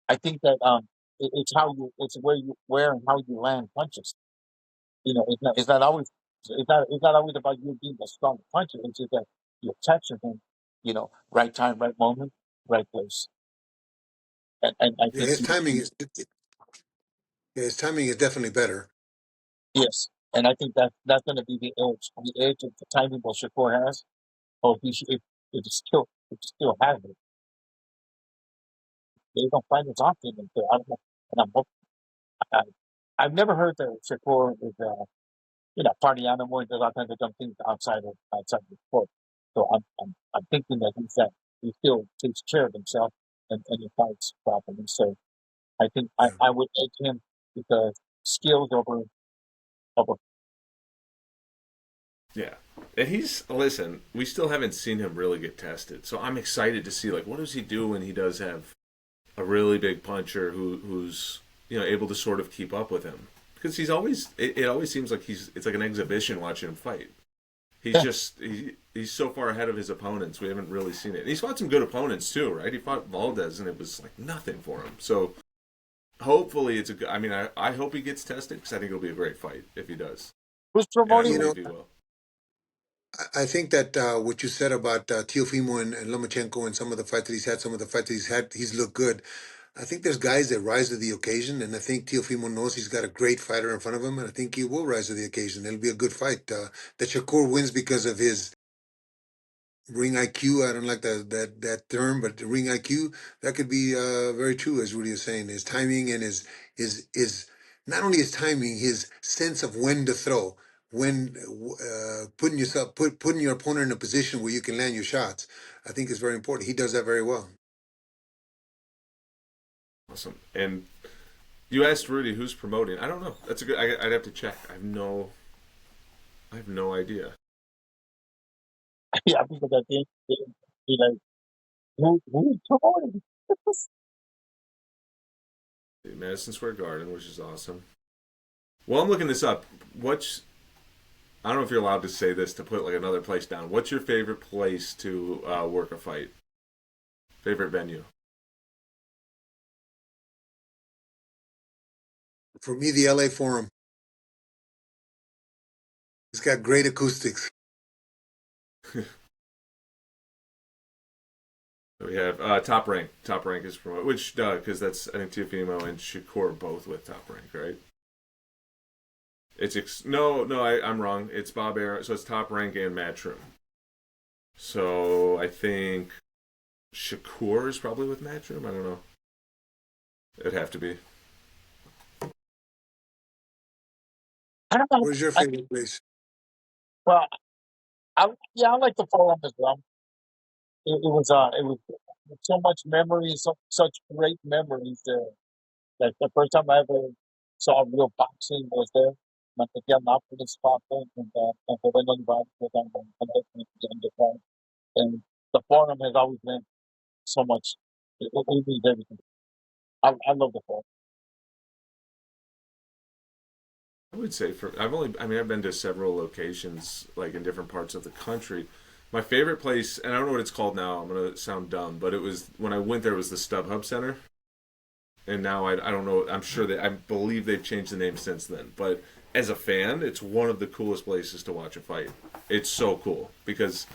I think that it's how you it's where and how you land punches. You know, it's not always it's not always about you being a strong puncher. It's just that you're touching him. You know, right time, right moment, right place. And I Yeah, think his timing is definitely better. yes, and I think that's going to be the edge of the timing that Shakur has. Oh, he should, if it still has it, they don't find it often. And so I don't know. And I, I've never heard that Shakur is party animal and does all kinds of dumb things outside the sport. So I'm thinking that he still takes care of himself and he fights properly. So I think Yeah. I would edge him because skills over Yeah. And he's listen. We still haven't seen him really get tested, so I'm excited to see like what does he do when he does have a really big puncher who's able to sort of keep up with him because he's always it always seems like it's like an exhibition watching him fight. He's just he's so far ahead of his opponents. We haven't really seen it. And he's fought some good opponents too, right? He fought Valdez, and it was like nothing for him. So hopefully it's a good. I mean, I hope he gets tested because I think it'll be a great fight if he does, who's and I promoting You know, believe he will. I think that what you said about Teofimo and Lomachenko and some of the fights that he's had, some of the fights that he's looked good. I think there's guys that rise to the occasion, and I think Teofimo knows he's got a great fighter in front of him, and I think he will rise to the occasion. It'll be a good fight. That Shakur wins because of his ring IQ. I don't like that term, but the ring IQ that could be very true, as Rudy is saying. His timing and his not only his timing, his sense of when to throw, when putting your opponent in a position where you can land your shots. I think is very important. He does that very well. Awesome. And you asked Rudy who's promoting. I don't know. That's a good. I'd have to check. I have no idea. yeah, because I think you know who's promoting. Madison Square Garden, which is awesome. Well, I'm looking this up. What's I don't know if you're allowed to say this to put like another place down. What's your favorite place to work a fight? Favorite venue? For me, the LA Forum. It's got great acoustics. We have Top Rank. Top Rank is promoted, which because that's I think Tiafimo and Shakur both with Top Rank, right? No, I'm wrong. It's Bob Arum, so it's Top Rank and Matchroom. So I think Shakur is probably with Matchroom. I don't know. It'd have to be. I don't know. Where's your I, favorite place? well, I like the forum as well. it was so much memories, such great memories there. Like the first time I ever saw real boxing was there. Mantequilla Nápoles fought there, and the Venom was on the fight. And the forum has always been so much. It means everything. I love the forum. I would say I've only I mean I've been to several locations like in different parts of the country. My favorite place, and I don't know what it's called now. I'm gonna sound dumb, but it was when I went there it was the StubHub Center, and now I don't know. I'm sure that I believe they've changed the name since then. But as a fan, it's one of the coolest places to watch a fight. It's so cool because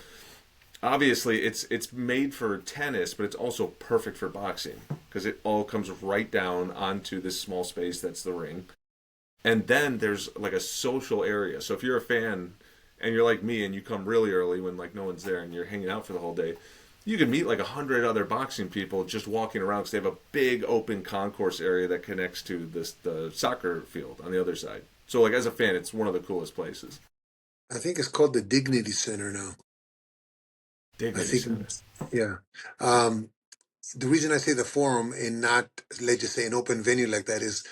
obviously it's made for tennis, but it's also perfect for boxing because it all comes right down onto this small space that's the ring. And then there's like a social area. So if you're a fan and you're like me and you come really early when like no one's there and you're hanging out for the whole day, you can meet like 100 other boxing people just walking around because they have a big open concourse area that connects to the soccer field on the other side. So like as a fan, it's one of the coolest places. I think it's called the Dignity Center now. I Dignity think, Center. yeah. Um, the reason I say the forum and not, let's just say, an open venue like that is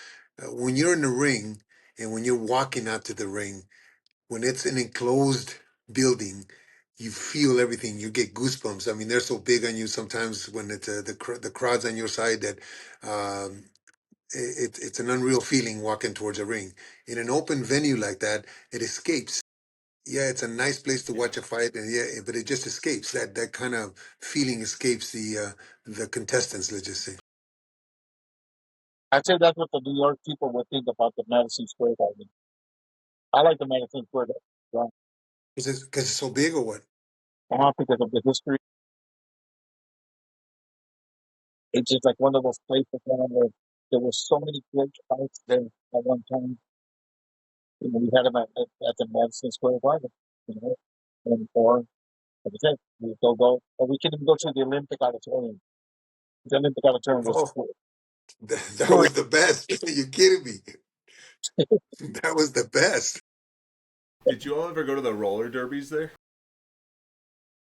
when you're in the ring and when you're walking out to the ring, when it's an enclosed building, you feel everything. You get goosebumps. I mean, they're so big on you sometimes when it's the crowd's on your side that um, it's an unreal feeling walking towards a ring. In an open venue like that, it escapes. Yeah, it's a nice place to Yeah. watch a fight, and yeah, but it just escapes. That kind of feeling escapes the contestants. Let's just say I'd say that's what the New York people would think about the Madison Square Garden. I like the Madison Square Garden because it's so big or what? because of the history. It's just like one of those places where there were so many great fights there at one time. We had them at the Madison Square Garden, you know, and or like I said, we go, or we can even go to the Olympic Auditorium. The Olympic Auditorium was Oh, cool. that was the best. You kidding me? That was the best. Did you all ever go to the roller derbies there?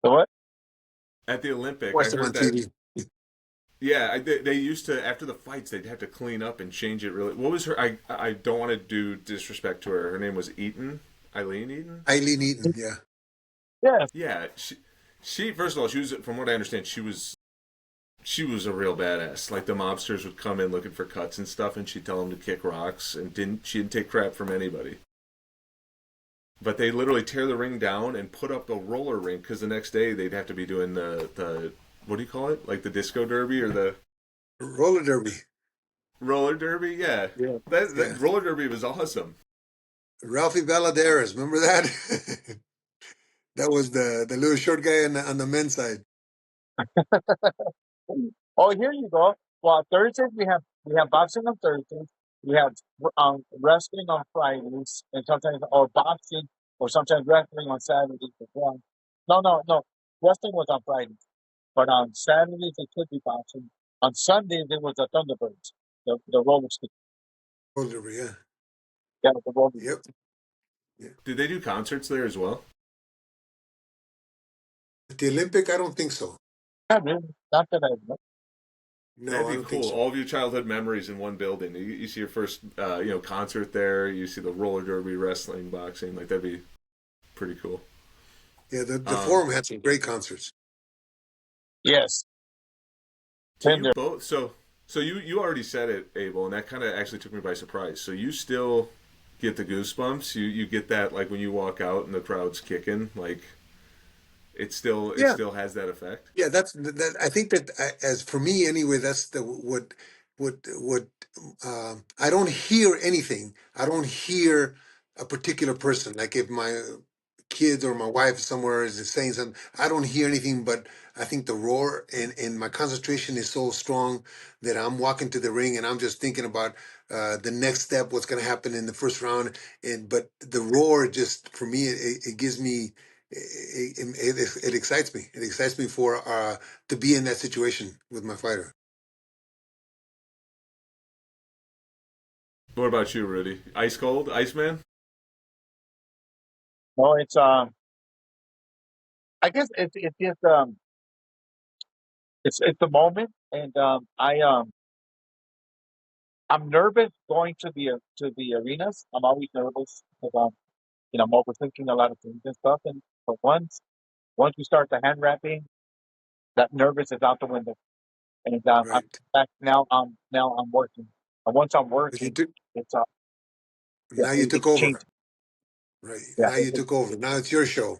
So what? At the Olympic, I Watched them heard on that. TV. Yeah, they used to after the fights they'd have to clean up and change it really. What was her? I don't want to do disrespect to her. Her name was Eaton, Eileen Eaton. Eileen Eaton, yeah. Yeah, Yeah, she first of all she was from what I understand she was a real badass. Like the mobsters would come in looking for cuts and stuff, and she'd tell them to kick rocks, and she didn't take crap from anybody. But they literally tear the ring down and put up a roller rink because the next day they'd have to be doing the what do you call it? Like the disco derby or the Roller derby. roller derby? Yeah, yeah. that Yeah. roller derby was awesome. Ralphie Baladeras, remember that? That was the little short guy on the men's side. Oh, here you go. Well, Thursdays we have boxing on Thursdays. We have wrestling on Fridays, and sometimes or boxing or sometimes wrestling on Saturdays as well. No, no, no. Wrestling was on Fridays, but on Saturdays it could be boxing. On Sundays it was the Thunderbirds, the roller skate, Roller derby, yeah. yeah, the roller. Yep. Yeah. Did they do concerts there as well? At the Olympic, I don't think so. Not really, not that I know. No, That'd I be don't think cool. so. All of your childhood memories in one building. You see your first, concert there. You see the roller derby, wrestling, boxing. Like that'd be pretty cool. Yeah, the Um, Forum had some great concerts. Yes, so been you there. both, so you already said it, Abel, and that kind of actually took me by surprise. So you still get the goosebumps. You get that like when you walk out and the crowd's kicking. Like it Yeah, still has that effect. yeah. That's that. I think that as for me anyway, that's the what. I don't hear anything. I don't hear a particular person. Like if my kids or my wife somewhere is saying something, I don't hear anything. But I think the roar and my concentration is so strong that I'm walking to the ring and I'm just thinking about the next step, what's going to happen in the first round. And but the roar just for me, it gives me. It excites me. It excites me for to be in that situation with my fighter. What about you, Rudy? Ice cold, Iceman? No, it's I guess it's just it's the moment, and I'm nervous going to the arenas. I'm always nervous because I'm overthinking a lot of things and stuff. And but once we start the hand wrapping, that nervous is out the window. And I'm Right. back now. Now I'm working. And once I'm But you working, took it's yeah, now you it took over. changes. Right. Yeah, Now you took over. Now it's your show.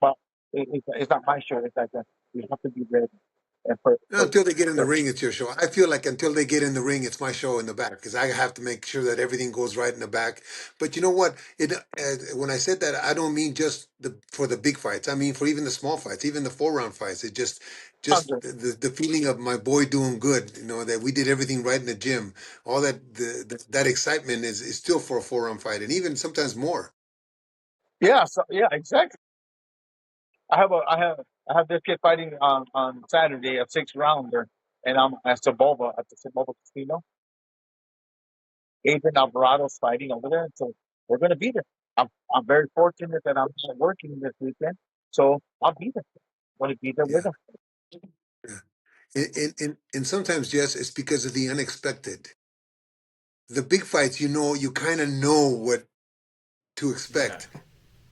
well, it's not my show. It's like that. You have to be ready. And for, Not for, until they get in the for ring, it's your show. I feel like until they get in the ring, it's my show in the back because I have to make sure that everything goes right in the back. But you know what? When I said that, I don't mean just for the big fights. I mean for even the small fights, even the 4 round fights. It just hunger. the feeling of my boy doing good. You know that we did everything right in the gym. All that excitement is still for a 4 round fight, and even sometimes more. Yeah, so yeah, exactly. I have this kid fighting on Saturday, a 6 rounder, and I'm at Sabova at the Sabova Casino. Adrian Alvarado's fighting over there, so we're gonna be there. I'm very fortunate that I'm not working this weekend, so I'll be there. I'm gonna be there with Yeah. him. Yeah. And sometimes, Jess, it's because of the unexpected. The big fights, you kind of know what to Yeah. expect.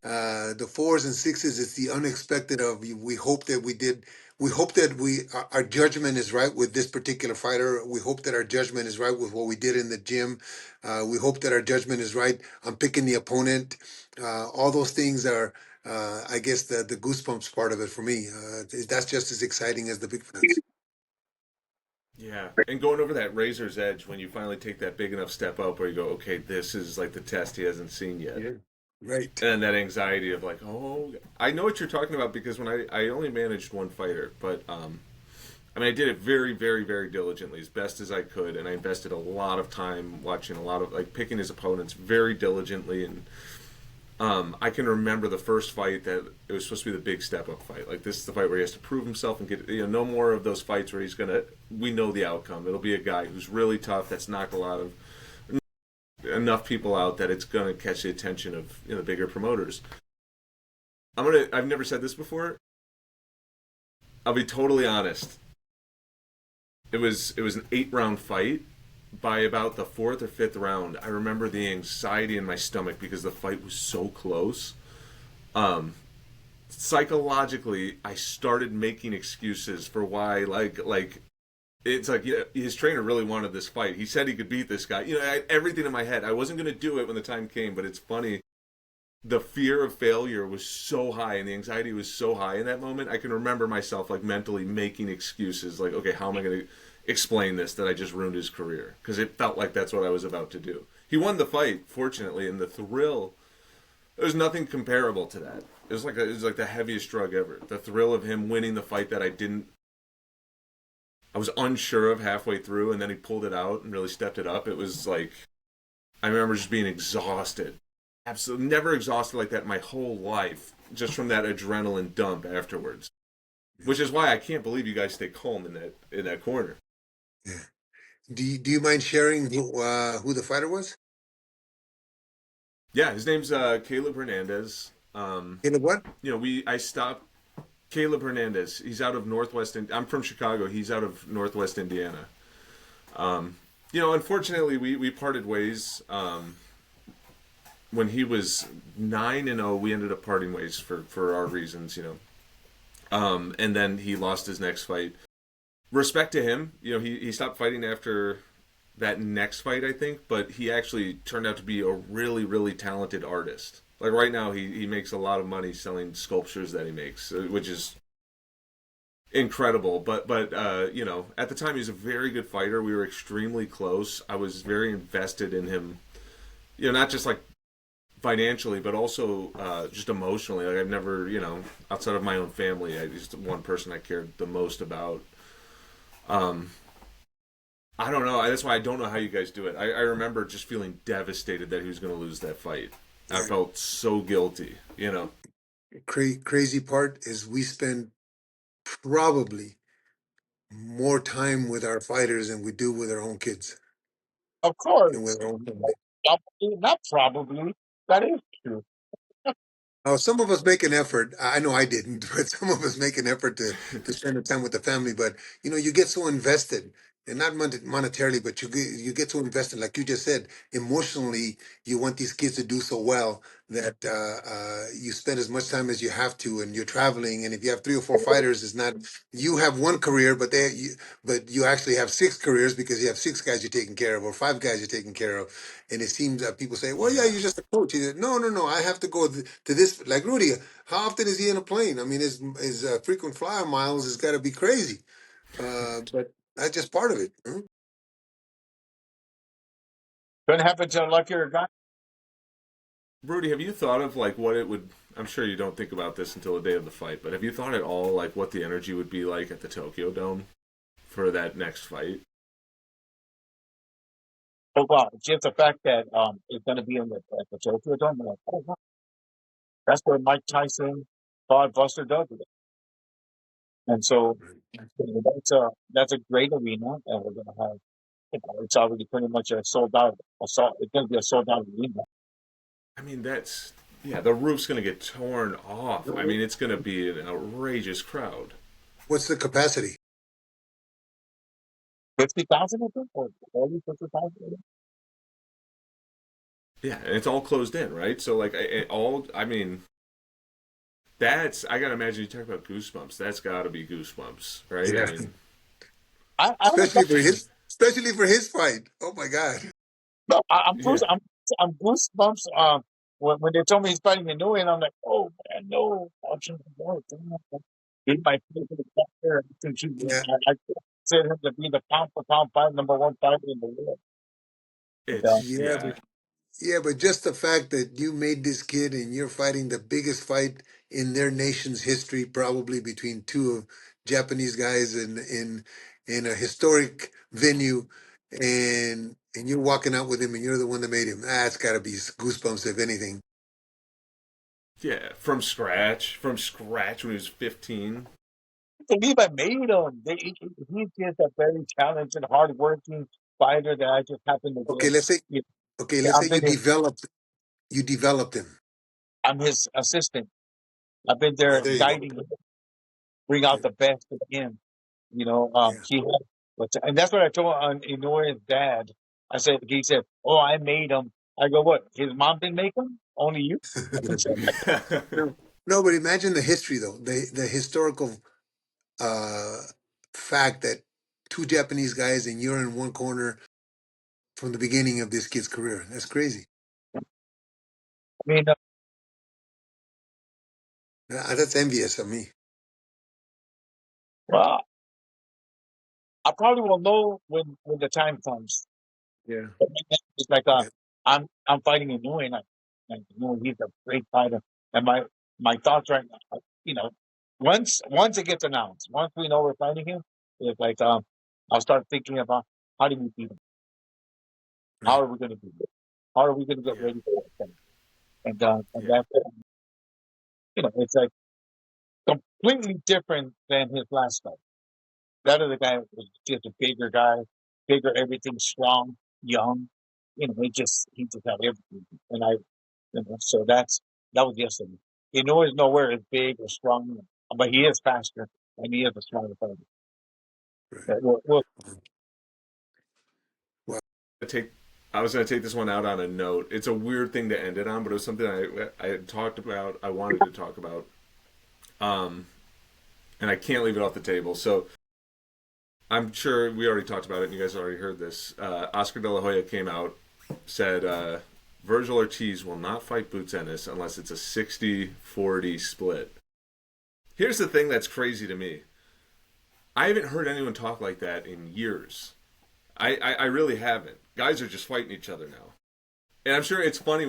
The fours and sixes, it's the unexpected of we hope that we hope that our judgment is right with this particular fighter. We hope that our judgment is right with what we did in the gym. We hope that our judgment is right on picking the opponent. All those things are, I guess, the goosebumps part of it for me. That's just as exciting as the big fights. Yeah, and going over that razor's edge when you finally take that big enough step up where you go, okay, this is like the test he hasn't seen yet. Yeah. Right. And that anxiety of like, oh, I know what you're talking about because when I only managed one fighter, but I mean, I did it very, very, very diligently, as best as I could, and I invested a lot of time watching a lot of like picking his opponents very diligently. And I can remember the first fight that it was supposed to be the big step up fight. Like this is the fight where he has to prove himself and get no more of those fights where he's gonna. We know the outcome. It'll be a guy who's really tough. That's knocked a lot of enough people out that it's gonna catch the attention of the bigger promoters. I've never said this before. I'll be totally honest. It was an 8 round fight. By about the fourth or fifth round, I remember the anxiety in my stomach because the fight was so close. Um, Psychologically, I started making excuses for why, like it's like his trainer really wanted this fight. He said he could beat this guy. I had everything in my head. I wasn't going to do it when the time came, but it's funny. The fear of failure was so high and the anxiety was so high in that moment. I can remember myself like mentally making excuses like, okay, how am I going to explain this that I just ruined his career? Because it felt like that's what I was about to do. He won the fight, fortunately, and the thrill, there's nothing comparable to that. It was like the heaviest drug ever. The thrill of him winning the fight that I was unsure of halfway through, and then he pulled it out and really stepped it up. It was like I remember just being exhausted. Absolutely never exhausted like that in my whole life, just from that adrenaline dump afterwards. Which is why I can't believe you guys stay calm in that corner. Yeah. Do you mind sharing who the fighter was? Yeah, his name's Caleb Hernandez. Caleb what? I stopped Caleb Hernandez. He's out of Northwest. I'm from Chicago. He's out of Northwest Indiana. Unfortunately, we parted ways. When he was 9-0, we ended up parting ways for our reasons. And then he lost his next fight. Respect to him. He stopped fighting after that next fight, I think, but he actually turned out to be a really, really talented artist. Like right now, he makes a lot of money selling sculptures that he makes, which is incredible. But at the time, he was a very good fighter. We were extremely close. I was very invested in him. Not just like financially, but also just emotionally. Like I've never, outside of my own family, I just one person I cared the most about. I don't know. That's why I don't know how you guys do it. I remember just feeling devastated that he was going to lose that fight. I Yeah. felt so guilty. Crazy part is we spend probably more time with our fighters than we do with our own kids Of and with course, our own family. probably not probably. That is true. Oh, some of us make an effort. I know I didn't, but some of us make an effort to spend the time with the family. But you get so invested, and not monetarily, but you get so invested, like you just said, emotionally. You want these kids to do so well that you spend as much time as you have to, and you're traveling. And if you have three or four fighters, it's not you have one career, but you actually have six careers because you have six guys you're taking care of or five guys you're taking care of. And it seems that people say, "Well, yeah, Yeah. you're just a coach." He said, "No, no, no. I have to go to this." Like Rudy, how often is he in a plane? I mean, his frequent flyer miles has got to be crazy. But that's just part of it. Huh? Couldn't happen to a luckier guy. Rudy, have you thought of like what it would? I'm sure you don't think about this until the day of the fight, but have you thought at all like what the energy would be like at the Tokyo Dome for that next fight? Oh wow, just the fact that it's going to be in at the Tokyo Dome. I'm like, oh wow, that's where Mike Tyson fought Buster Douglas, and so that's a great arena, and we're going to have. It's already pretty much a sold out. It's going to be a sold out arena. I mean, that's yeah. The roof's going to get torn off. I mean, it's going to be an outrageous crowd. What's the capacity? 50,000, I think, or 40, 50,000. Yeah, and it's all closed in, right? So like, all. I mean, that's. I gotta imagine you talk about goosebumps. That's got to be goosebumps, right? I Yeah, mean, I don't know. especially for his fight. Oh my God. No, yeah, I'm goosebumps. When they told me he's fighting in New, and I'm like, oh man, no, I shouldn't have done it. He's my favorite fighter. I think Yeah, I consider him to be the pound for pound fight number one fighter in the world. And, it's yeah, yeah, but just the fact that you made this kid and you're fighting the biggest fight in their nation's history, probably between two of Japanese guys in a historic venue, and you're walking out with him and you're the one that made him. That's got to be goosebumps, if anything. yeah. From scratch when he was 15. I believe I made him. He's just a very talented, hardworking fighter that I just happen to Okay, get. let's say You okay, know, let's say you developed him. I'm his assistant. I've been there There you go. guiding him, bring Yeah, out the best of him. yeah. And that's what I told Inoue dad. He said, "Oh, I made him." I go, "What? His mom didn't make him? Only you?" I said, No, no, but imagine the history though, the historical uh fact that two Japanese guys and you're in one corner from the beginning of this kid's career. That's crazy. I mean, That's envious of me. well, I probably will know when the time comes. Yeah. It's like Yeah. I'm fighting Inoue, and he's a great fighter. And my thoughts right now, once it gets announced, once we know we're fighting him, it's like I'll start thinking about how do we beat him? How Right. are we going to do it? How are we going to get Yeah, ready for that thing? And yeah, that's it's like completely different than his last fight. That other guy was just a bigger guy, bigger everything, strong, young. He just had everything, and so that was yesterday. Is nowhere as big or strong, but he is faster and he is a stronger fighter. Right. Well, Wow. take I was going to take this one out on a note. It's a weird thing to end it on, but it was something I had talked about. I wanted to talk about, um, and I can't leave it off the table. So I'm sure we already talked about it, and you guys already heard this. Oscar De La Hoya came out, said Virgil Ortiz will not fight Boots Ennis unless it's a 60-40 split. Here's the thing that's crazy to me. I haven't heard anyone talk like that in years. I really haven't. Guys are just fighting each other now. And I'm sure it's funny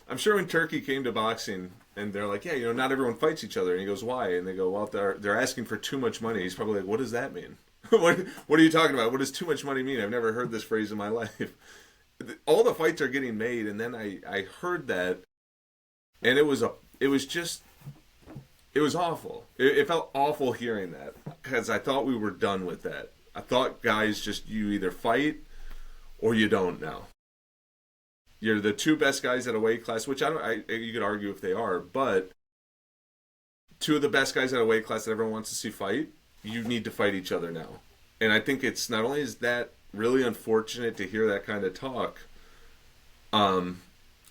I'm sure when Turkey came to boxing and they're like, yeah, not everyone fights each other. And he goes, why? And they go, well, they're asking for too much money. He's probably like, what does that mean? What are you talking about? What does too much money mean? I've never heard this phrase in my life. All the fights are getting made, and then I heard that, and it was awful. It felt awful hearing that because I thought we were done with that. I thought guys just you either fight or you don't now. You're the two best guys at a weight class, which I don't. You could argue if they are, but two of the best guys at a weight class that everyone wants to see fight, you need to fight each other now. And I think it's not only is that really unfortunate to hear that kind of talk.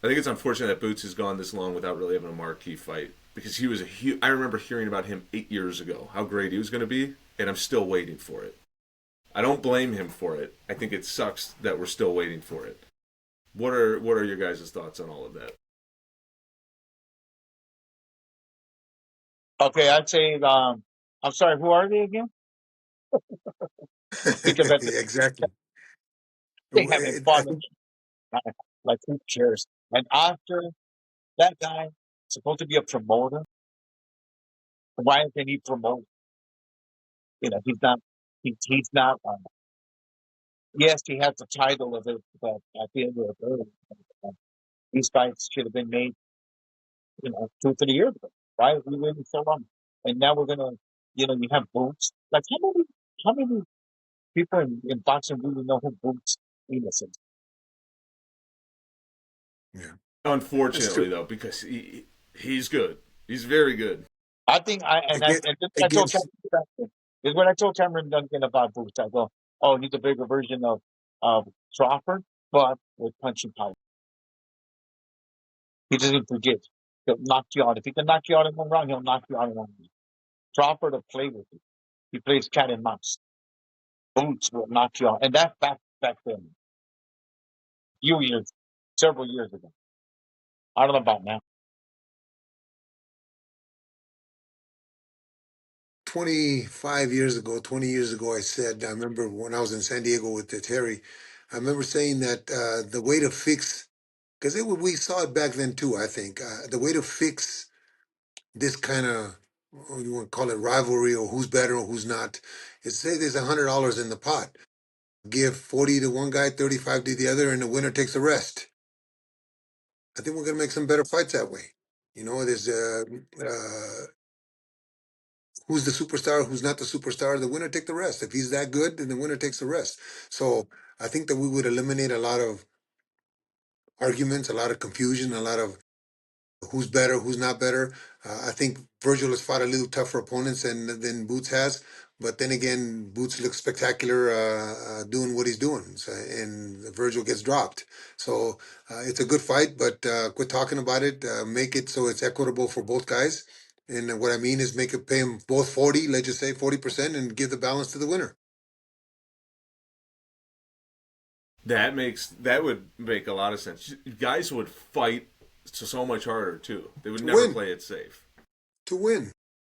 I think it's unfortunate that Boots has gone this long without really having a marquee fight because he was a huge. I remember hearing about him 8 years ago, how great he was going to be, and I'm still waiting for it. I don't blame him for it. I think it sucks that we're still waiting for it. What are your guys' thoughts on all of that? Okay, I'd say I'm sorry, who are they again? Because at the, Exactly. they haven't I fought in think like 2 years. And after that guy supposed to be a promoter, why isn't he promoted? He's not. He's not. Yes, he has the title of it, but at the end of the day, uh, these fights should have been made, 2, 3 years ago. Why are we waiting so long? And now we're gonna, you have Boots. Like how many people in boxing really know who Boots Venus is? yeah, that's Unfortunately, true. though, because he's good. He's very good. I think Against and this is what I told against Cameron. This is what I told Cameron Duncan about Boots. I go, oh, he's a bigger version of Crawford, but with punching power. He doesn't forget. He'll knock you out. If he can knock you out in one round, he'll knock you out in one round. Crawford will play with you. He plays cat and mouse. Boots will knock you out. And that back then, few years, several years ago. I don't know about now. 25 years ago, 20 years ago, I remember when I was in San Diego with the Terry, I remember saying that the way to fix, because we saw it back then too, I think, the way to fix this kind of, you want to call it rivalry or who's better or who's not, is say there's $100 in the pot. Give 40 to one guy, 35 to the other, and the winner takes the rest. I think we're going to make some better fights that way. There's who's the superstar, who's not the superstar. The winner take the rest. If he's that good, then the winner takes the rest. So I think that we would eliminate a lot of arguments, a lot of confusion, a lot of who's better, who's not better. I think Virgil has fought a little tougher opponents than Boots has. But then again, Boots looks spectacular doing what he's doing, and Virgil gets dropped. So it's a good fight, but quit talking about it. Make it so it's equitable for both guys. And what I mean is make it pay them both 40, let's just say 40%, and give the balance to the winner. That would make a lot of sense. Guys would fight so much harder too. They would To never win. play it safe. To win.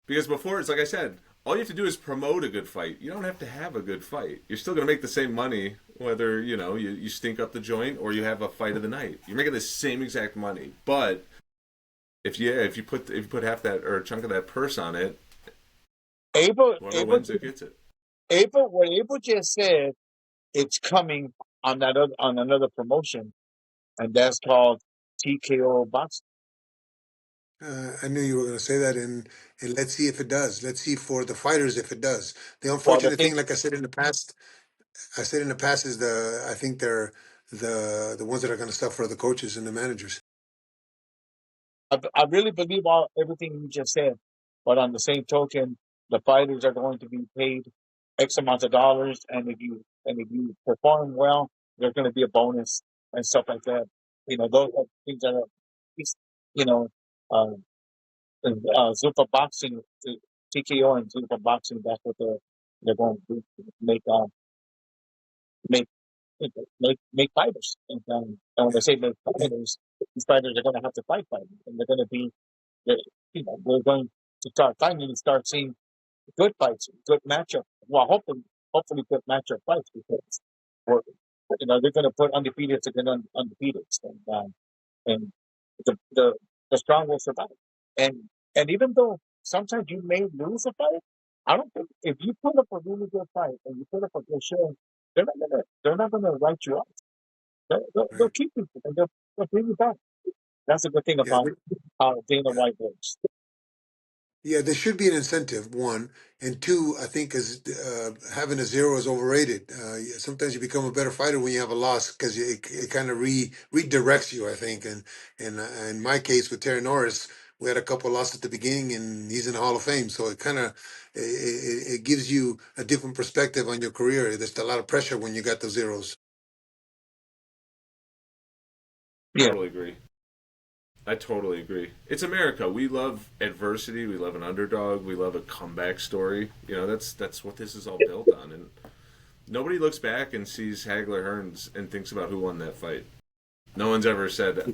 Because before, it's like I said, all you have to do is promote a good fight. You don't have to have a good fight. You're still going to make the same money whether you stink up the joint or you have a fight of the night. You're making the same exact money. But if you put half that or a chunk of that purse on it, Abel, whoever Abel, wins it gets it. what Abel just said, it's coming on another promotion, and that's called TKO Boxing. I knew you were going to say that, and let's see if it does. Let's see for the fighters if it does. The Well, the unfortunate thing thing, like I said in the past, is I think they're the ones that are going to suffer are the coaches and the managers. I really believe everything you just said, but on the same token, the fighters are going to be paid X amount of dollars, and if you perform well, there's going to be a bonus and stuff like that. Those are things that are, you know, uh, Zuffa boxing, TKO and Zuffa boxing. That's what they're going to do, make make make fighters. And when I say make fighters, these fighters are going to have to fight, and they're going to be that, we're going to start finally start seeing good fights, good matchup. Well, hopefully good matchup fights because we're, they're going to put undefeated against undefeated, and the strong will survive. And and even though sometimes you may lose a fight, I don't think if you put up a really good fight and you put up a good show, they're not gonna write you out. They'll Right. keep you and they'll bring you back. That's a good thing Yeah. about how Dana White works. Yeah, there should be an incentive, one. And two, I think is having a zero is overrated. Sometimes you become a better fighter when you have a loss because it kind of redirects you, I think. And in my case with Terry Norris, we had a couple losses at the beginning, and he's in the Hall of Fame. So it kind of it gives you a different perspective on your career. There's a lot of pressure when you got those zeros. Yeah, Totally agree. I totally agree. It's America. We love adversity. We love an underdog. We love a comeback story. You know, that's what this is all built on. And nobody looks back and sees Hagler Hearns and thinks about who won that fight. No one's ever said that.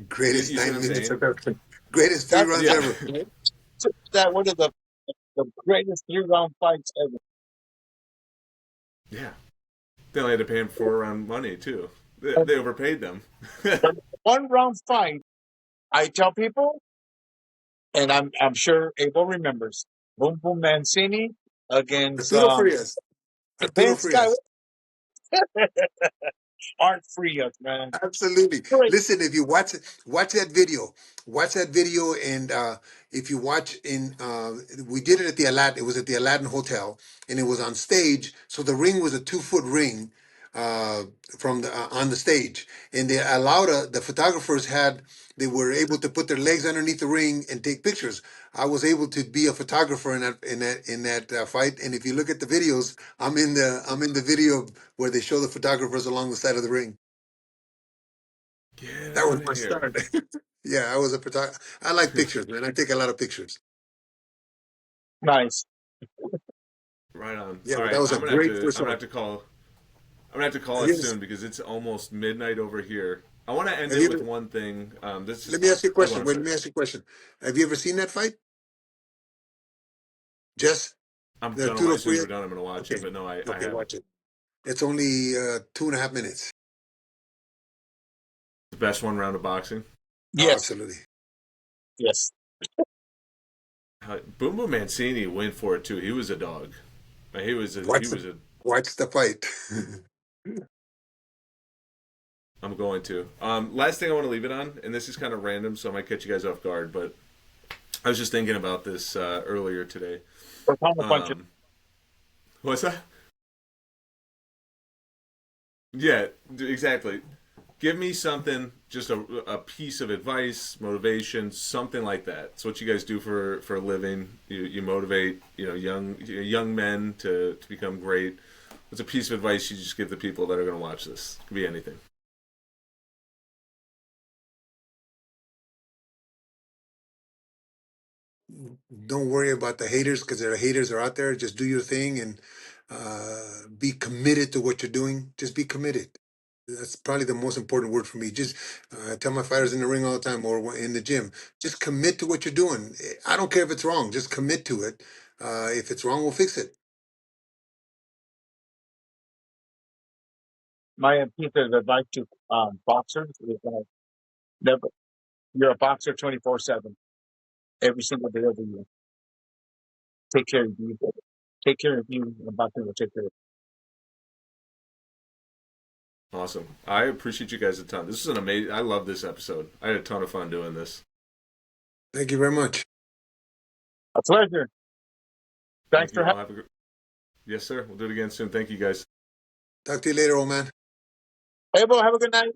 Greatest You see what nine I'm minutes saying? of ever. Greatest three that's runs Yeah, ever. that one of the greatest 3 round fights ever. yeah. They only had to pay him 4 round money too. They overpaid them. The 1 round fight. I tell people, and I'm sure Abel remembers. Boom Boom Mancini against Arturo Frias. Arturo this guy, Frias. Art Frias, man. Absolutely. Great. Listen, if you watch that video, and if you watch in, we did it at the Aladdin. It was at the Aladdin Hotel, and it was on stage. So the ring was a 2 foot ring uh, from the on the stage, and they allowed the photographers had they were able to put their legs underneath the ring and take pictures. I was able to be a photographer in that fight, and if you look at the videos, I'm in the video where they show the photographers along the side of the ring. Get That was out of my here! start. Yeah, I was a photographer. I like pictures, man. I take a lot of pictures. Nice. Right on. Yeah, All but that right, was a great first I'm gonna one. have to call. I'm gonna have to call Have it you ever, soon because it's almost midnight over here. I want to end have it you with ever, one thing. This is. let me ask you a Oh, go on. question. I'm Wait, sorry. let me ask you a question. Have you ever seen that fight? Jess? I'm The gonna. Arturo As soon as we're Frias? done, I'm gonna watch it. Okay. But no, I Okay, haven't. watch it. It's only 2.5 minutes. The best 1 round of boxing. Oh, Yes. absolutely. Yes. Boom Boom Mancini went for it too. He was a dog. He was. He Watch the was a. watch the fight. I'm going to. Last thing I want to leave it on, and this is kind of random, so I might catch you guys off guard, but I was just thinking about this earlier today. For counter puncher. Um, what's that? Yeah, exactly. Give me something, just a piece of advice, motivation, something like that. It's what you guys do for a living. You motivate young men to become great. What's a piece of advice you just give the people that are going to watch this? It could be anything. Don't worry about the haters because there are haters are out there. Just do your thing and be committed to what you're doing. Just be committed. That's probably the most important word for me. Just I tell my fighters in the ring all the time or in the gym, just commit to what you're doing. I don't care if it's wrong. Just commit to it. If it's wrong, we'll fix it. My piece of advice to boxers is never. You're a boxer 24/7, every single day of the year. Take care of you. Take care of you. And boxing will take care of Awesome. I appreciate you guys a ton. This is an amazing. I love this episode. I had a ton of fun doing this. Thank you very much. you. A pleasure. Thanks Thank for you having. all. Have a good. Yes, sir. We'll do it again soon. Thank you guys. Talk to you later, old man. Abel, have a good night.